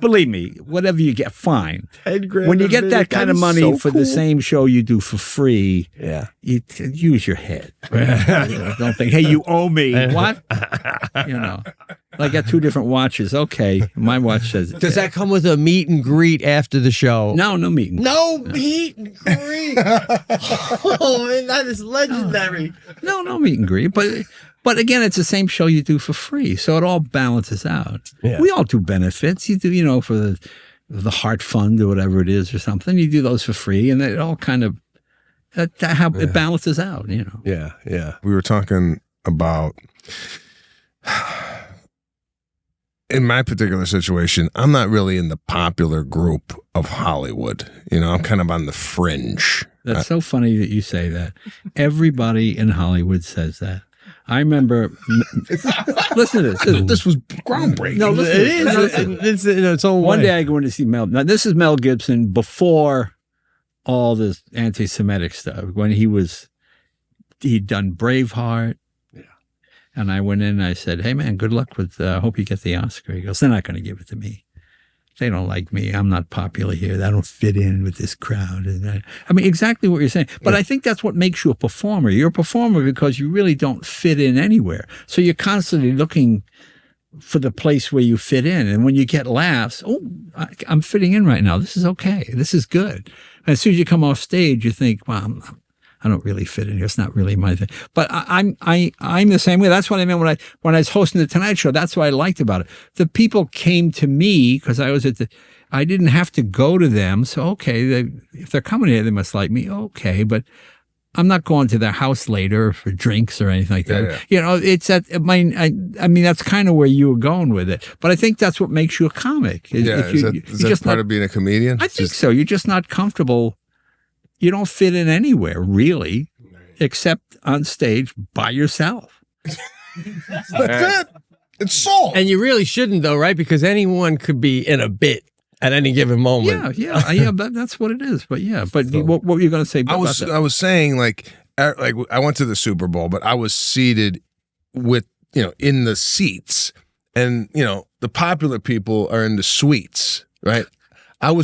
[SPEAKER 3] believe me, whatever you get, fine. When you get that kind of money for the same show you do for free, you use your head. Don't think, hey, you owe me. What? I got 2 different watches. Okay, my watch says.
[SPEAKER 4] Does that come with a meet and greet after the show?
[SPEAKER 3] No meet and greet.
[SPEAKER 4] No meet and greet. Oh man, that is legendary.
[SPEAKER 3] No meet and greet. But again, it's the same show you do for free, so it all balances out. Yeah. We all do benefits. You do, for the Heart Fund or whatever it is or something. You do those for free, and it all kind of it balances out.
[SPEAKER 2] Yeah. We were talking about. In my particular situation, I'm not really in the popular group of Hollywood. I'm kind of on the fringe.
[SPEAKER 3] That's so funny that you say that. Everybody in Hollywood says that. I remember. Listen to this.
[SPEAKER 2] This was groundbreaking.
[SPEAKER 3] No, listen.
[SPEAKER 4] It's all
[SPEAKER 3] one day I go in to see Mel. Now, this is Mel Gibson before all this anti-Semitic stuff. When he'd done Braveheart. And I went in and I said, hey, man, good luck with, hope you get the Oscar. He goes, they're not going to give it to me. They don't like me. I'm not popular here. I don't fit in with this crowd. And I mean, exactly what you're saying. But I think that's what makes you a performer. You're a performer because you really don't fit in anywhere. So you're constantly looking for the place where you fit in. And when you get laughs, I'm fitting in right now. This is okay. This is good. And as soon as you come off stage, you think, well, I don't really fit in here. It's not really my thing. But I'm the same way. That's what I meant when I was hosting the Tonight Show. That's what I liked about it. The people came to me because I didn't have to go to them. So okay, if they're coming here, they must like me. Okay, but I'm not going to their house later for drinks or anything like that. Yeah. It's that. I mean, that's kind of where you were going with it. But I think that's what makes you a comic.
[SPEAKER 2] Is that part of being a comedian?
[SPEAKER 3] I think so. You're just not comfortable. You don't fit in anywhere, really, except on stage by yourself.
[SPEAKER 2] That's it. It's soul.
[SPEAKER 4] And you really shouldn't, though, right? Because anyone could be in a bit at any given moment.
[SPEAKER 3] Yeah. That's what it is. But what were you going to say about that?
[SPEAKER 2] I was saying, like I went to the Super Bowl, but I was seated with, in the seats, and the popular people are in the suites, right? I'm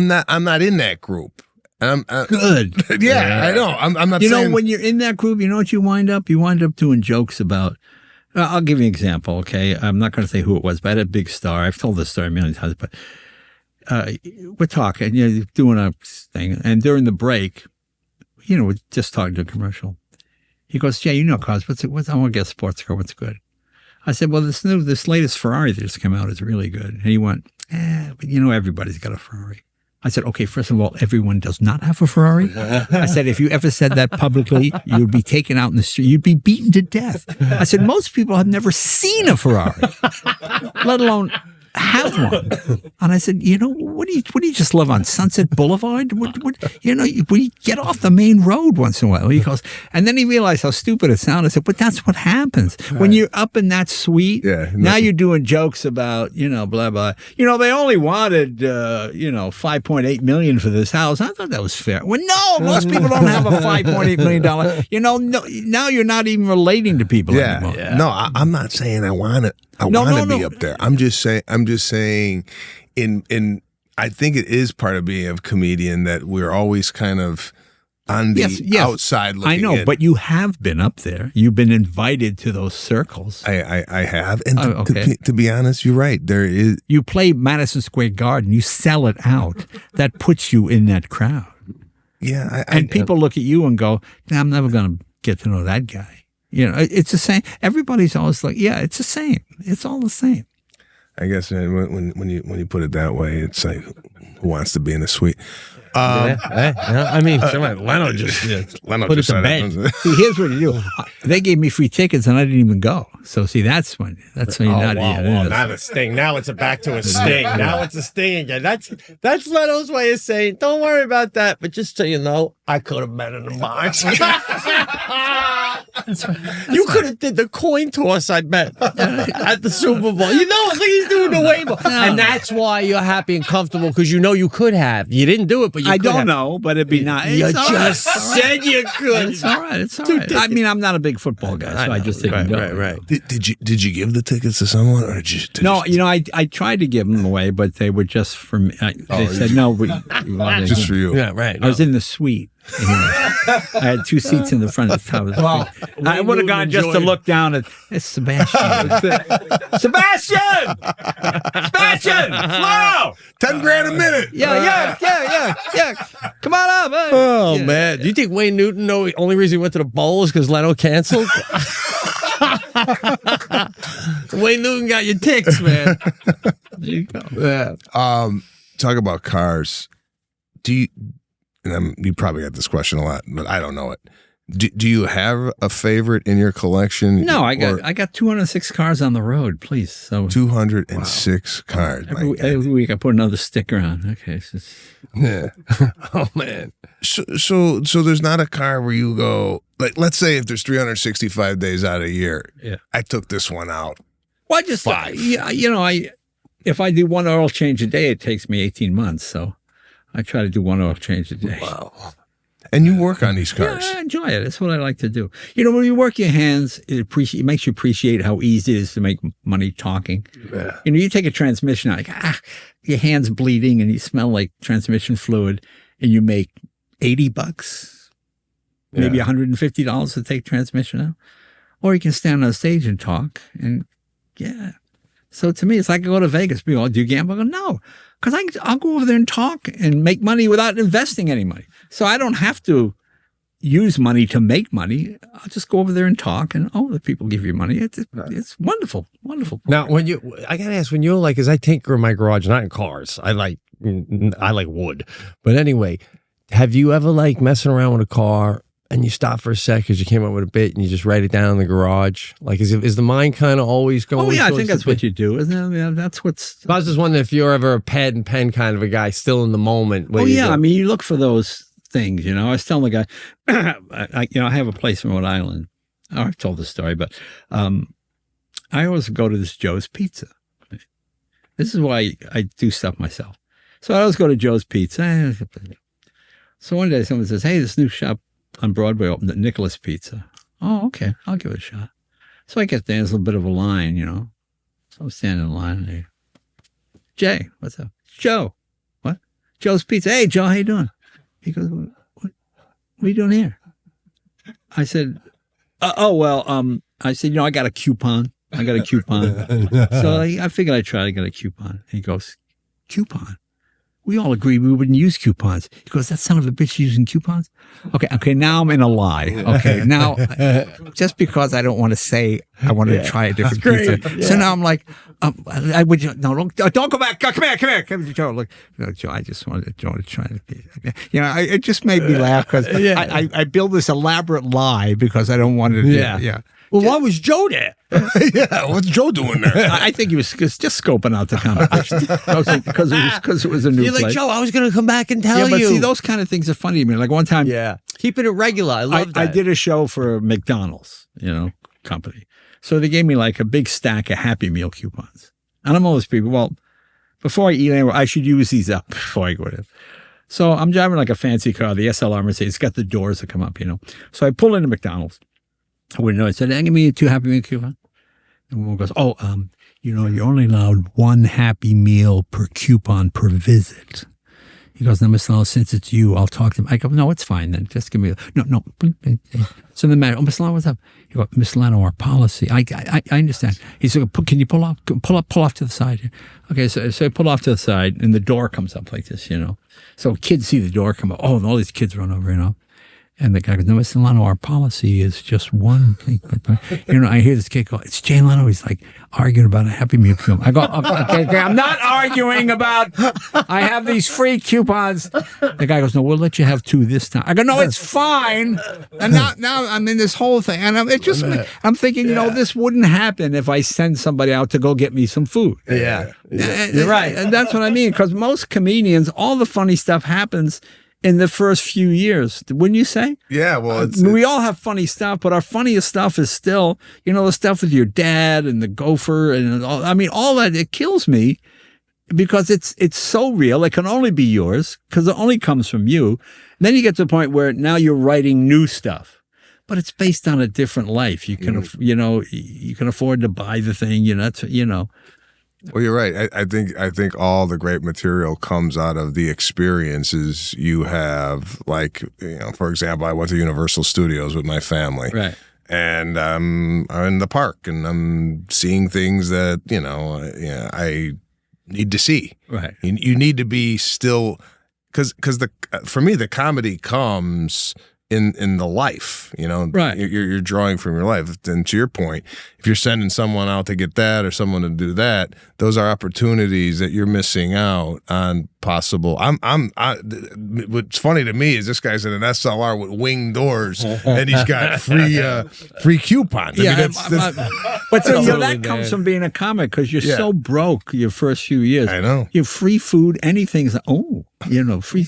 [SPEAKER 2] not in that group.
[SPEAKER 3] Good.
[SPEAKER 2] Yeah, I know. I'm not saying.
[SPEAKER 3] When you're in that group, you know what you wind up? You wind up doing jokes about. I'll give you an example, okay? I'm not going to say who it was, but I had a big star. I've told this story a million times, but we're talking, doing a thing. And during the break, we're just talking to a commercial. He goes, Jay, cars, I want to get a sports car. What's good? I said, well, this latest Ferrari that just came out is really good. And he went, but everybody's got a Ferrari. I said, okay, first of all, everyone does not have a Ferrari. I said, if you ever said that publicly, you would be taken out in the street. You'd be beaten to death. I said, most people have never seen a Ferrari, let alone have one. And I said, what do you just live on Sunset Boulevard? We get off the main road once in a while. He goes, and then he realized how stupid it sounded. I said, but that's what happens when you're up in that suite.
[SPEAKER 2] Yeah.
[SPEAKER 3] Now you're doing jokes about, blah, blah. They only wanted, $5.8 million for this house. I thought that was fair. Well, no, most people don't have a $5.8 million. No, now you're not even relating to people anymore.
[SPEAKER 2] Yeah. No, I'm not saying I want it. I want to be up there. I'm just saying I think it is part of being a comedian that we're always kind of on the outside looking
[SPEAKER 3] I know,
[SPEAKER 2] in.
[SPEAKER 3] but you have been up there. You've been invited to those circles.
[SPEAKER 2] I have. And to be honest, you're right. There is.
[SPEAKER 3] You play Madison Square Garden. You sell it out. That puts you in that crowd.
[SPEAKER 2] Yeah.
[SPEAKER 3] And people look at you and go, I'm never going to get to know that guy. It's the same. Everybody's always like, yeah, it's the same. It's all the same.
[SPEAKER 2] I guess when you put it that way, it's like, who wants to be in a suite?
[SPEAKER 4] I mean, Leno just put it to bed.
[SPEAKER 3] See, here's what you do. They gave me free tickets and I didn't even go. So see, that's when you're not.
[SPEAKER 4] Not a sting. Now it's back to a sting. Now it's a sting again. That's Leno's way of saying, don't worry about that. But just so you know, I could have been in the box. You could have did the coin toss, I bet, at the Super Bowl. It's like he's doing the wave. And that's why you're happy and comfortable, because you could have. You didn't do it, but you could have. I
[SPEAKER 3] don't know, but it'd be nice.
[SPEAKER 4] You just said you could.
[SPEAKER 3] It's all right. It's all right. I mean, I'm not a big football guy, so I just didn't go.
[SPEAKER 4] Right.
[SPEAKER 2] Did you give the tickets to someone, or
[SPEAKER 3] No, I tried to give them away, but they were just for me. They said no,
[SPEAKER 2] just for you.
[SPEAKER 4] Yeah, right.
[SPEAKER 3] I was in the suite. I had 2 seats in the front of the top of the suite. I would have gone just to look down at Sebastian. Sebastian! Slow!
[SPEAKER 2] $10,000 a minute.
[SPEAKER 3] Yeah. Come on up.
[SPEAKER 4] Oh, man. Do you think Wayne Newton, the only reason he went to the bowl is because Leno canceled? Wayne Newton got your ticks, man.
[SPEAKER 3] There you go.
[SPEAKER 4] Yeah.
[SPEAKER 2] Talk about cars. You probably get this question a lot, but I don't know it. Do you have a favorite in your collection?
[SPEAKER 3] No, I got 206 cars on the road, please. So
[SPEAKER 2] 206 cars.
[SPEAKER 3] Every week I put another sticker on. Okay.
[SPEAKER 2] Yeah.
[SPEAKER 4] Oh, man.
[SPEAKER 2] So there's not a car where you go, like, let's say if there's 365 days out of a year, I took this one out.
[SPEAKER 3] Well, I just, if I do one oil change a day, it takes me 18 months. So I try to do one oil change a day.
[SPEAKER 2] Wow. And you work on these cars.
[SPEAKER 3] Yeah, I enjoy it. That's what I like to do. When you work your hands, it makes you appreciate how easy it is to make money talking. Yeah. You take a transmission out, your hand's bleeding and you smell like transmission fluid, and you make $80, maybe $150 to take transmission out. Or you can stand on stage and talk. And so to me, it's like I go to Vegas. People, do you gamble? I go, no. Because I'll go over there and talk and make money without investing any money. So I don't have to use money to make money. I'll just go over there and talk, and the people give you money. It's wonderful, wonderful.
[SPEAKER 4] Now, I gotta ask, when you're like, as I tinker in my garage, not in cars, I like wood. But anyway, have you ever messing around with a car and you stop for a sec because you came up with a bit and you just write it down in the garage? Like, is the mind kind of always going?
[SPEAKER 3] Oh, yeah, I think that's what you do, isn't it? Yeah, that's what's...
[SPEAKER 4] I was just wondering if you're ever a pad and pen kind of a guy, still in the moment.
[SPEAKER 3] I mean, you look for those things, I was telling the guy, I have a place in Rhode Island. I've told this story, but I always go to this Joe's Pizza. This is why I do stuff myself. So I always go to Joe's Pizza. So one day someone says, hey, this new shop on Broadway opened at Nicholas Pizza. Oh, okay. I'll give it a shot. So I get there. There's a little bit of a line, So I'm standing in line. And Jay, what's up? Joe. What? Joe's Pizza. Hey, Joe, how you doing? He goes, what are you doing here? I said, I said, I got a coupon. So I figured I'd try to get a coupon. And he goes, coupon? We all agreed we wouldn't use coupons. He goes, that son of a bitch using coupons? Okay, now I'm in a lie. Okay, now, just because I don't want to say I wanted to try a different pizza. So now I'm like, I would don't go back. Come here, Joe. Look, Joe, I just wanted Joe to try the pizza. It just made me laugh because I built this elaborate lie because I don't want to. Yeah.
[SPEAKER 4] Well, why was Joe there?
[SPEAKER 2] Yeah, what's Joe doing there?
[SPEAKER 3] I think he was just scoping out the competition because it was a new
[SPEAKER 4] You're
[SPEAKER 3] place.
[SPEAKER 4] like, Joe, I was going to come back and tell
[SPEAKER 3] but
[SPEAKER 4] you.
[SPEAKER 3] see, those kind of things are funny to me. Like one time,
[SPEAKER 4] Keeping it regular. I love that.
[SPEAKER 3] I did a show for McDonald's, company. So they gave me like a big stack of Happy Meal coupons. And I'm always people, well, before I eat anywhere, I should use these up before I go there. So I'm driving like a fancy car, the SLR Mercedes. It's got the doors that come up, So I pull into McDonald's. I wouldn't know. I said, give me 2 Happy Meal coupons. And one goes, you're only allowed 1 Happy Meal per coupon per visit. He goes, no, Mr. Leno, since it's you, I'll talk to him. I go, no, it's fine then. Just give me no. So the matter, Mr. Leno, what's up? He goes, Mr. Leno, our policy. I understand. He said, can you pull off to the side here? Okay, so I pull off to the side, and the door comes up like this, So kids see the door come up. Oh, and all these kids run over, And the guy goes, no, Mr. Leno, our policy is just 1 thing. I hear this kid go, it's Jay Leno. He's like arguing about a Happy Meal coupon. I go, okay, I'm not arguing about, I have these free coupons. The guy goes, no, we'll let you have 2 this time. I go, no, it's fine. And now I'm in this whole thing. And I'm thinking, this wouldn't happen if I send somebody out to go get me some food.
[SPEAKER 4] Yeah.
[SPEAKER 3] You're right. And that's what I mean. Because most comedians, all the funny stuff happens in the first few years, wouldn't you say?
[SPEAKER 2] Yeah, well,
[SPEAKER 3] we all have funny stuff, but our funniest stuff is still, the stuff with your dad and the gopher and all. I mean, all that, it kills me because it's so real. It can only be yours because it only comes from you. And then you get to the point where now you're writing new stuff, but it's based on a different life. You can, you can afford to buy the thing.
[SPEAKER 2] Well, you're right. I think all the great material comes out of the experiences you have. Like, for example, I went to Universal Studios with my family.
[SPEAKER 3] Right.
[SPEAKER 2] And I'm in the park and I'm seeing things that, I need to see.
[SPEAKER 3] Right.
[SPEAKER 2] You need to be still, because for me, the comedy comes in the life,
[SPEAKER 3] right.
[SPEAKER 2] You're drawing from your life. And to your point, if you're sending someone out to get that or someone to do that, those are opportunities that you're missing out on possible. What's funny to me is this guy's in an SLR with wing doors and he's got free coupons.
[SPEAKER 3] Yeah,
[SPEAKER 2] I mean,
[SPEAKER 3] but that comes from being a comic because you're so broke your first few years.
[SPEAKER 2] I know.
[SPEAKER 3] You have free food, anything's free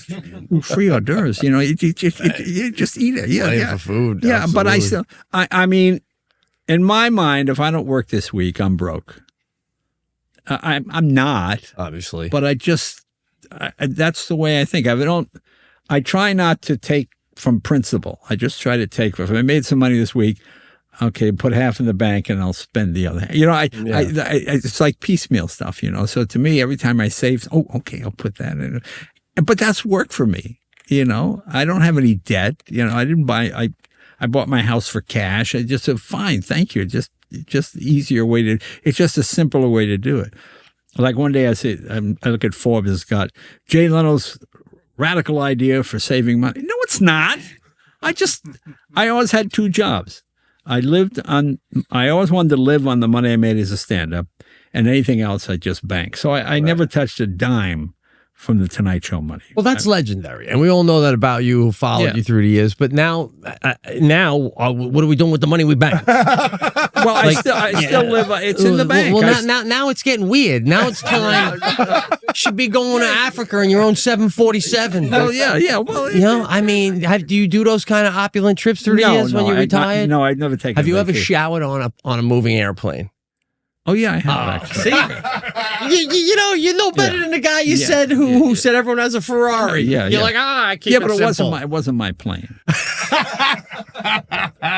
[SPEAKER 3] hors d'oeuvres. You just eat it. Yeah,
[SPEAKER 4] for food.
[SPEAKER 3] Yeah,
[SPEAKER 4] absolutely.
[SPEAKER 3] but I still, I mean, in my mind, if I don't work this week, I'm broke. I'm not,
[SPEAKER 4] obviously,
[SPEAKER 3] but that's the way I think. I try not to take from principle. I just try to take. If I made some money this week, okay, put half in the bank and I'll spend the other. It's like piecemeal stuff. So to me, every time I save, okay, I'll put that in. But that's work for me. I don't have any debt. I didn't buy. I bought my house for cash. I just said, fine, thank you. Just easier way to. It's just a simpler way to do it. Like one day I say, I look at Forbes. It's got Jay Leno's radical idea for saving money. No, it's not. I always had 2 jobs. I always wanted to live on the money I made as a stand-up, and anything else I just banked. So I never touched a dime from the Tonight Show money.
[SPEAKER 4] Well, that's legendary, and we all know that about you, who followed you through the years. But now, what are we doing with the money we bank?
[SPEAKER 3] Well, I still live. It's in the bank.
[SPEAKER 4] Well, now it's getting weird. Now it's time. You should be going to Africa in your own 747.
[SPEAKER 3] Well, yeah. Well,
[SPEAKER 4] I mean, do you do those kind of opulent trips through the years when you're retired?
[SPEAKER 3] No, I'd never taken.
[SPEAKER 4] Have you ever showered on a moving airplane?
[SPEAKER 3] Oh yeah, I have actually.
[SPEAKER 4] See, you know better than the guy you said who said everyone has a Ferrari.
[SPEAKER 3] Yeah,
[SPEAKER 4] you're like, I keep it
[SPEAKER 3] but it wasn't my plane.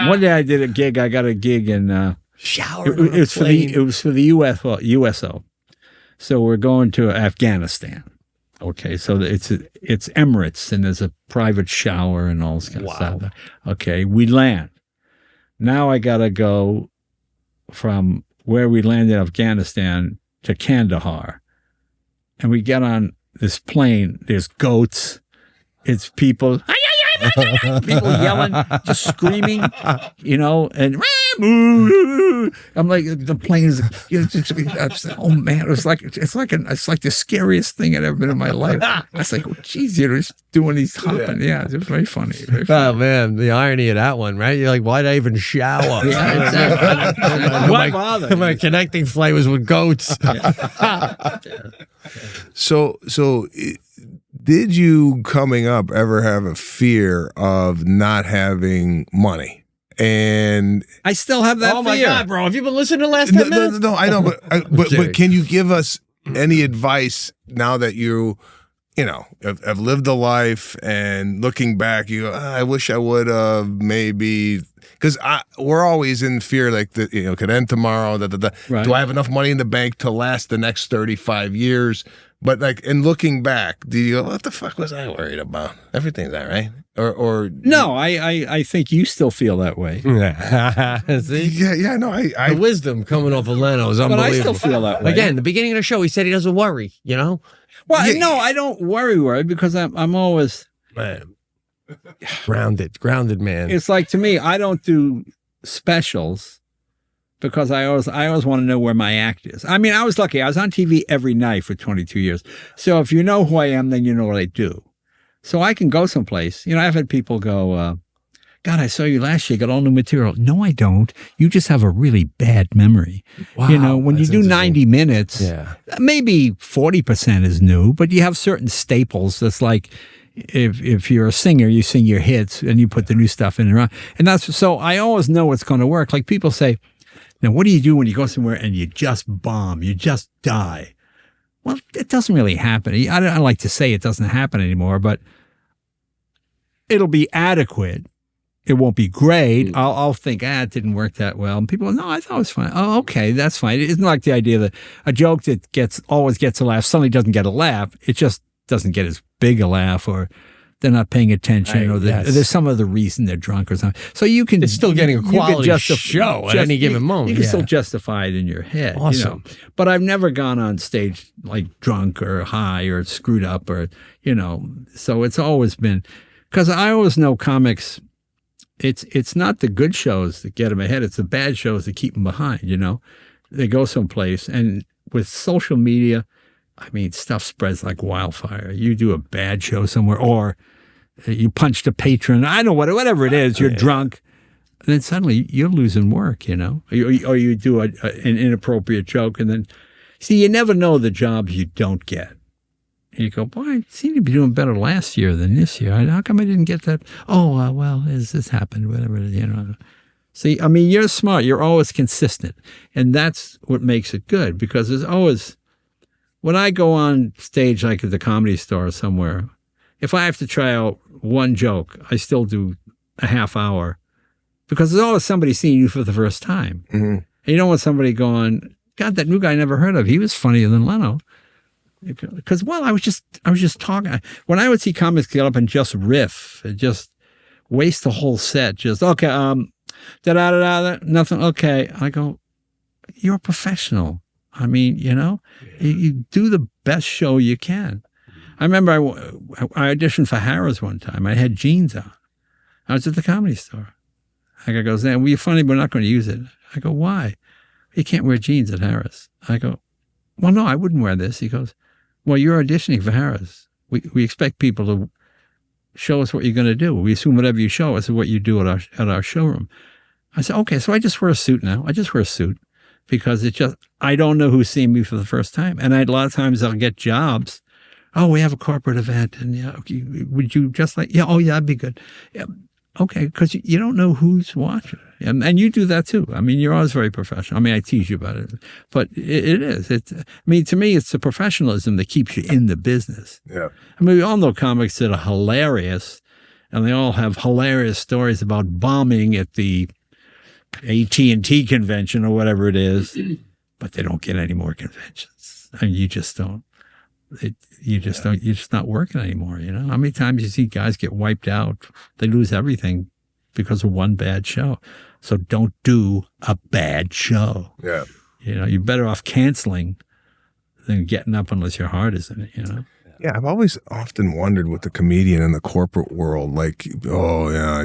[SPEAKER 3] One day I did a gig. I got a gig in
[SPEAKER 4] shower.
[SPEAKER 3] It was for the USO. So we're going to Afghanistan. Okay, so it's Emirates and there's a private shower and all this kind of stuff. Okay, we land. Now I gotta go from where we landed in Afghanistan to Kandahar. And we get on this plane, there's goats, it's people, people yelling, just screaming, and I'm like, the plane is, oh man, it's like the scariest thing I'd ever been in my life. I was like, oh, geez, you're just doing these hopping. Yeah, it was very funny. Very funny.
[SPEAKER 4] Oh man, the irony of that one, right? You're like, why'd I even shower?
[SPEAKER 3] Why bother?
[SPEAKER 4] My connecting flight was with goats.
[SPEAKER 2] So did you coming up ever have a fear of not having money? And
[SPEAKER 3] I still have that fear.
[SPEAKER 4] Oh my God, bro! Have you been listening to the last 10 minutes?
[SPEAKER 2] No, I know, but can you give us any advice now that you have lived a life and looking back, you go, I wish I would have maybe, because we're always in fear, like could end tomorrow.
[SPEAKER 3] Right.
[SPEAKER 2] Do I have enough money in the bank to last the next 35 years? But like, in looking back, do you go, what the fuck was I worried about? Everything's all right. Or
[SPEAKER 3] no, I think you still feel that way.
[SPEAKER 4] See?
[SPEAKER 2] Yeah, no, I
[SPEAKER 4] the wisdom coming off of Leno is
[SPEAKER 3] But
[SPEAKER 4] unbelievable.
[SPEAKER 3] I still feel that way.
[SPEAKER 4] Again, the beginning of the show, he said he doesn't worry.
[SPEAKER 3] Well,
[SPEAKER 2] Yeah.
[SPEAKER 3] no, I don't worry because I'm always
[SPEAKER 4] Man. Grounded man.
[SPEAKER 3] It's like, to me, I don't do specials because I always want to know where my act is. I mean, I was lucky. I was on TV every night for 22 years. So if you know who I am, then you know what I do. So I can go someplace. I've had people go, God, I saw you last year, got all new material. No, I don't. You just have a really bad memory.
[SPEAKER 4] Wow,
[SPEAKER 3] when you
[SPEAKER 4] that's
[SPEAKER 3] do
[SPEAKER 4] interesting.
[SPEAKER 3] 90 minutes,
[SPEAKER 4] Yeah.
[SPEAKER 3] maybe 40% is new, but you have certain staples. That's like, if you're a singer, you sing your hits and you put the new stuff in and that's, so I always know what's going to work. Like people say, now, what do you do when you go somewhere and you just bomb, you just die? Well, it doesn't really happen. I don't like to say it doesn't happen anymore, but it'll be adequate. It won't be great. I'll think, it didn't work that well. And people go, no, I thought it was fine. Oh, okay, that's fine. It isn't like the idea that a joke that always gets a laugh suddenly doesn't get a laugh. It just doesn't get as big a laugh, or they're not paying attention, or there's some other reason they're drunk or something. So you can...
[SPEAKER 4] It's still getting a quality show at any given moment.
[SPEAKER 3] You can still justify it in your head.
[SPEAKER 4] Awesome.
[SPEAKER 3] But I've never gone on stage like drunk or high or screwed up or, so it's always been... Because I always know comics, it's not the good shows that get them ahead. It's the bad shows that keep them behind, They go someplace, and with social media, I mean, stuff spreads like wildfire. You do a bad show somewhere, or you punched a patron. I don't know, whatever it is, you're drunk. And then suddenly you're losing work, Or you do an inappropriate joke. And then, see, you never know the jobs you don't get. And you go, boy, I seem to be doing better last year than this year. How come I didn't get that? Oh, well, this happened, whatever, See, I mean, you're smart. You're always consistent. And that's what makes it good, because there's always, when I go on stage, like at the Comedy Store somewhere, if I have to try out one joke, I still do a half hour, because there's always somebody seeing you for the first time.
[SPEAKER 2] Mm-hmm.
[SPEAKER 3] And you don't want somebody going, God, that new guy I never heard of. He was funnier than Leno. Because, well, I was just talking. When I would see comics get up and just riff, and just waste the whole set, just, okay, da-da-da-da, nothing, okay. I go, you're a professional. I mean, you do the best show you can. I remember I auditioned for Harris one time. I had jeans on. I was at the Comedy Store. The guy goes, well, you're funny, but we're not going to use it. I go, why? You can't wear jeans at Harris. I go, well, no, I wouldn't wear this. He goes, well, you're auditioning for Harris. We expect people to show us what you're going to do. We assume whatever you show us is what you do at our showroom. I said, okay, so I just wear a suit now. I just wear a suit because I don't know who's seeing me for the first time. And a lot of times I'll get jobs. Oh, we have a corporate event. And okay, would you just like, oh yeah, that'd be good. Yeah. Okay, because you don't know who's watching. And you do that too. I mean, you're always very professional. I mean, I tease you about it, but it is. I mean, to me, it's the professionalism that keeps you in the business.
[SPEAKER 2] Yeah.
[SPEAKER 3] I mean, we all know comics that are hilarious, and they all have hilarious stories about bombing at the AT&T convention or whatever it is, but they don't get any more conventions. I mean, you just don't. You're just not working anymore, How many times you see guys get wiped out? They lose everything because of one bad show. So don't do a bad show.
[SPEAKER 2] Yeah.
[SPEAKER 3] You're better off canceling than getting up unless your heart is in it,
[SPEAKER 2] Yeah, I've always often wondered with the comedian in the corporate world, like, oh yeah,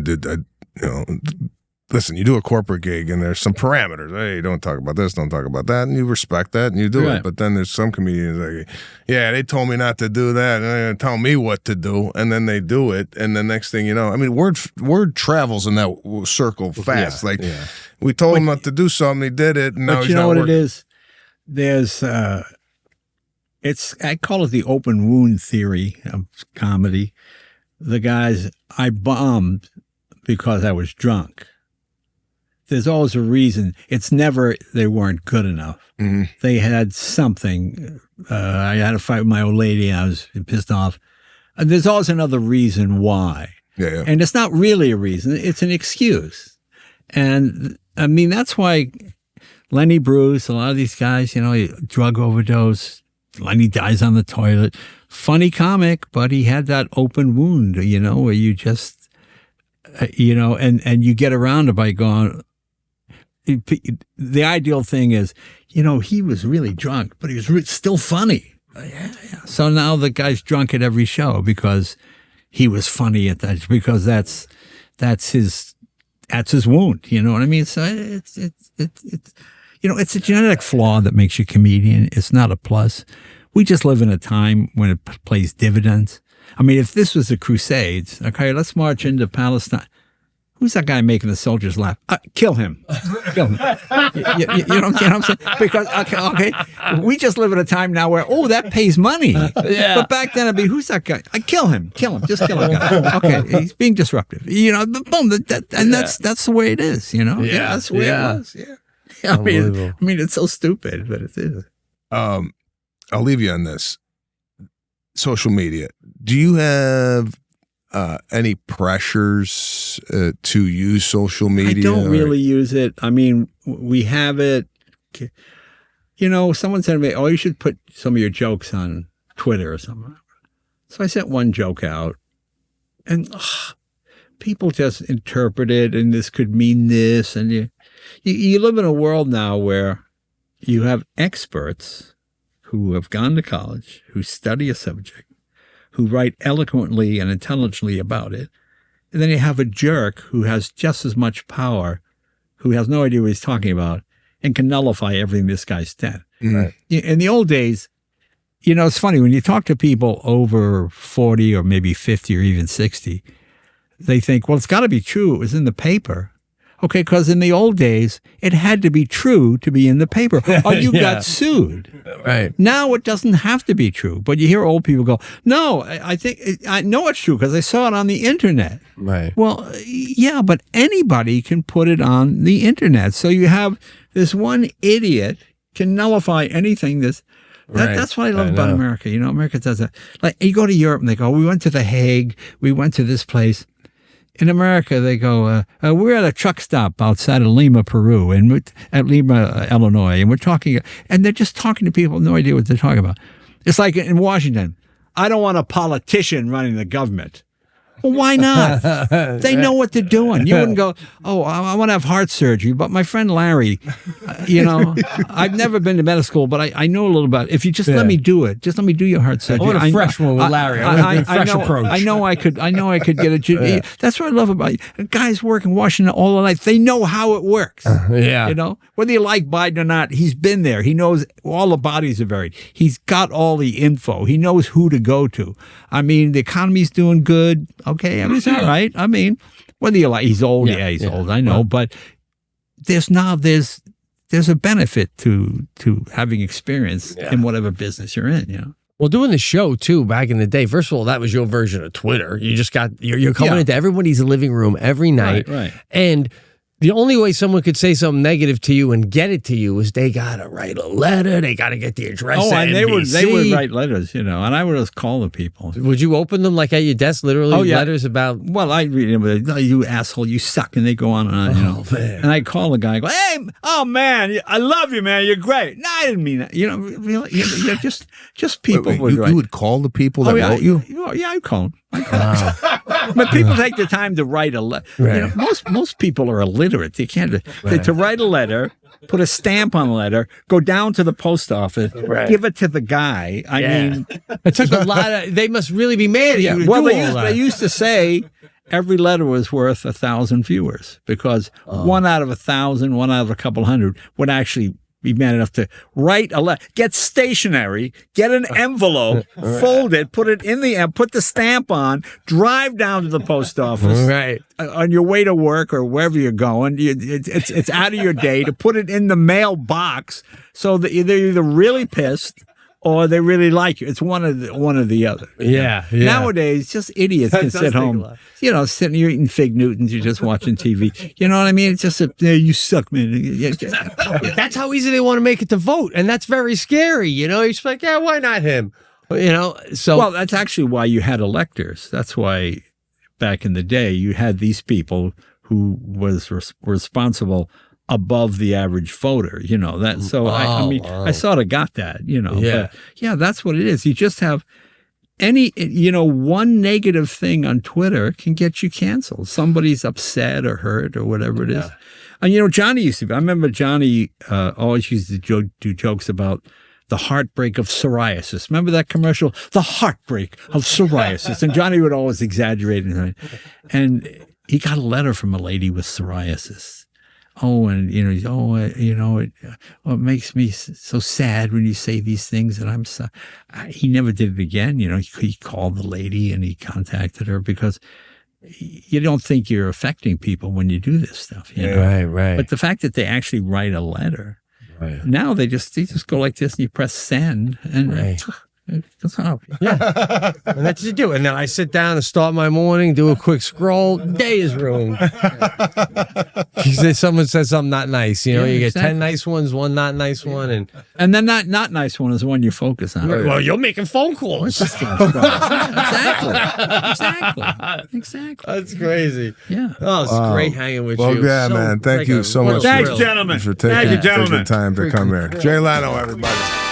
[SPEAKER 2] listen, you do a corporate gig and there's some parameters. Hey, don't talk about this, don't talk about that. And you respect that and you do it. But then there's some comedians like, yeah, they told me not to do that. And they're going to tell me what to do. And then they do it. And the next thing you know, I mean, word travels in that circle fast. We told him not to do something. He did it. And now
[SPEAKER 3] but
[SPEAKER 2] he's
[SPEAKER 3] you know
[SPEAKER 2] not
[SPEAKER 3] what
[SPEAKER 2] working.
[SPEAKER 3] it is? There's, I call it the open wound theory of comedy. The guys, I bombed because I was drunk. There's always a reason. It's never they weren't good enough.
[SPEAKER 2] Mm-hmm.
[SPEAKER 3] They had something. I had a fight with my old lady and I was pissed off. And there's always another reason why.
[SPEAKER 2] Yeah.
[SPEAKER 3] And it's not really a reason. It's an excuse. And I mean, that's why Lenny Bruce, a lot of these guys, drug overdose. Lenny dies on the toilet. Funny comic, but he had that open wound, where you just, and you get around it by going, the ideal thing is, he was really drunk, but he was still funny. Yeah. So now the guy's drunk at every show because he was funny at that, because that's his wound. You know what I mean? So it's a genetic flaw that makes you a comedian. It's not a plus. We just live in a time when it plays dividends. I mean, if this was the Crusades, okay, let's march into Palestine. Who's that guy making the soldiers laugh? Kill him. Kill him. You know what I'm saying? Because, okay, we just live in a time now where, that pays money. Yeah. But back then it'd be, who's that guy? Kill him. Kill him. Just kill him. Okay, he's being disruptive. Boom. That's the way it is, Yeah, that's the way it was. Yeah. I mean, it's so stupid, but it is.
[SPEAKER 2] I'll leave you on this. Social media. Do you have any pressures to use social media?
[SPEAKER 3] I don't really use it. I mean, we have it. Someone said to me, you should put some of your jokes on Twitter or something. So I sent one joke out, and people just interpret it, and this could mean this. And you live in a world now where you have experts who have gone to college, who study a subject, who write eloquently and intelligently about it. And then you have a jerk who has just as much power, who has no idea what he's talking about, and can nullify everything this guy's said.
[SPEAKER 2] Right.
[SPEAKER 3] In the old days, it's funny, when you talk to people over 40 or maybe 50 or even 60, they think, well, it's got to be true. It was in the paper. Okay, because in the old days, it had to be true to be in the paper, or you got sued.
[SPEAKER 4] Right.
[SPEAKER 3] Now it doesn't have to be true, but you hear old people go, no, I know it's true because I saw it on the internet.
[SPEAKER 4] Right.
[SPEAKER 3] Well, yeah, but anybody can put it on the internet. So you have this one idiot can nullify anything. That's what I love about America. America does that. Like, you go to Europe and they go, we went to The Hague, we went to this place. In America, they go, we're at a truck stop outside of Lima, Peru, and at Lima, Illinois, and we're talking, and they're just talking to people with no idea what they're talking about. It's like in Washington, I don't want a politician running the government. Well, why not? They know what they're doing. You wouldn't go, I want to have heart surgery. But my friend Larry, I've never been to medical school, but I know a little about it. If you just let me do it, just let me do your heart surgery.
[SPEAKER 4] I want a fresh one with Larry. I want a fresh approach.
[SPEAKER 3] I know I could get it. That's what I love about you. Guys work in Washington all their life. They know how it works. Whether you like Biden or not, he's been there. He knows all the bodies are buried. He's got all the info. He knows who to go to. I mean, the economy's doing good. Okay, I mean, it's all right. I mean, whether you like, he's old. Yeah, he's old. I know, but there's a benefit to having experience in whatever business you're in.
[SPEAKER 4] Well, doing the show too back in the day. First of all, that was your version of Twitter. You just you're coming into everybody's living room every night,
[SPEAKER 3] right.
[SPEAKER 4] And the only way someone could say something negative to you and get it to you is they gotta write a letter. They gotta get the address.
[SPEAKER 3] And they would write letters, and I would just call the people.
[SPEAKER 4] Would you open them like at your desk, literally? Letters about?
[SPEAKER 3] Well, I read them. You asshole, you suck, and they go on and on.
[SPEAKER 4] Man.
[SPEAKER 3] And I call the guy. I go, hey, oh man, I love you, man. You're great. No, I didn't mean that. Really, you're just people.
[SPEAKER 2] Wait, you would call the people that wrote you?
[SPEAKER 3] Yeah, I call them. But people take the time to write a letter.
[SPEAKER 4] Right.
[SPEAKER 3] Most people are illiterate. They can't to write a letter, put a stamp on the letter, go down to the post office, give it to the guy. I mean,
[SPEAKER 4] it took a lot of. They must really be mad at you.
[SPEAKER 3] Well, they used to say, every letter was worth 1,000 viewers because 1 out of 1,000, 1 out of a couple hundred would actually be man enough to write a letter, get stationery, get an envelope, fold it, put it in the put the stamp on, drive down to the post office on your way to work or wherever you're going. It's out of your day to put it in the mailbox so that they're either really pissed or they really like you. It's one or the other.
[SPEAKER 4] Yeah.
[SPEAKER 3] Nowadays, just idiots can sit home, sitting here eating Fig Newtons. You're just watching TV. You know what I mean? It's just you suck, man.
[SPEAKER 4] That's how easy they want to make it to vote, and that's very scary. You're just like, yeah, why not him? So
[SPEAKER 3] well, that's actually why you had electors. That's why back in the day you had these people who was responsible above the average voter, that. So I sort of got that,
[SPEAKER 4] Yeah.
[SPEAKER 3] But yeah, that's what it is. You just have any, one negative thing on Twitter can get you canceled. Somebody's upset or hurt or whatever it is. And Johnny used to be. I remember Johnny always used to do jokes about the heartbreak of psoriasis. Remember that commercial? The heartbreak of psoriasis. And Johnny would always exaggerate it. And he got a letter from a lady with psoriasis. Oh, and it makes me so sad when you say these things, and I'm so. He never did it again. He called the lady and he contacted her because you don't think you're affecting people when you do this stuff.
[SPEAKER 4] Right.
[SPEAKER 3] But the fact that they actually write a letter, now they just go like this, and you press send, and that's how.
[SPEAKER 4] Yeah, and that's what you do. And then I sit down and start my morning, do a quick scroll. Day is ruined. Someone says something not nice. You get 10 nice ones, one not nice one,
[SPEAKER 3] and then not nice one is the one you focus on.
[SPEAKER 4] Well, you're making phone calls.
[SPEAKER 3] Exactly.
[SPEAKER 4] That's crazy.
[SPEAKER 3] Yeah.
[SPEAKER 4] Oh, it's great hanging with you.
[SPEAKER 2] Well, yeah, man. Thank you so much.
[SPEAKER 3] Thanks, gentlemen.
[SPEAKER 2] For taking time to come here. Jay Leno, everybody.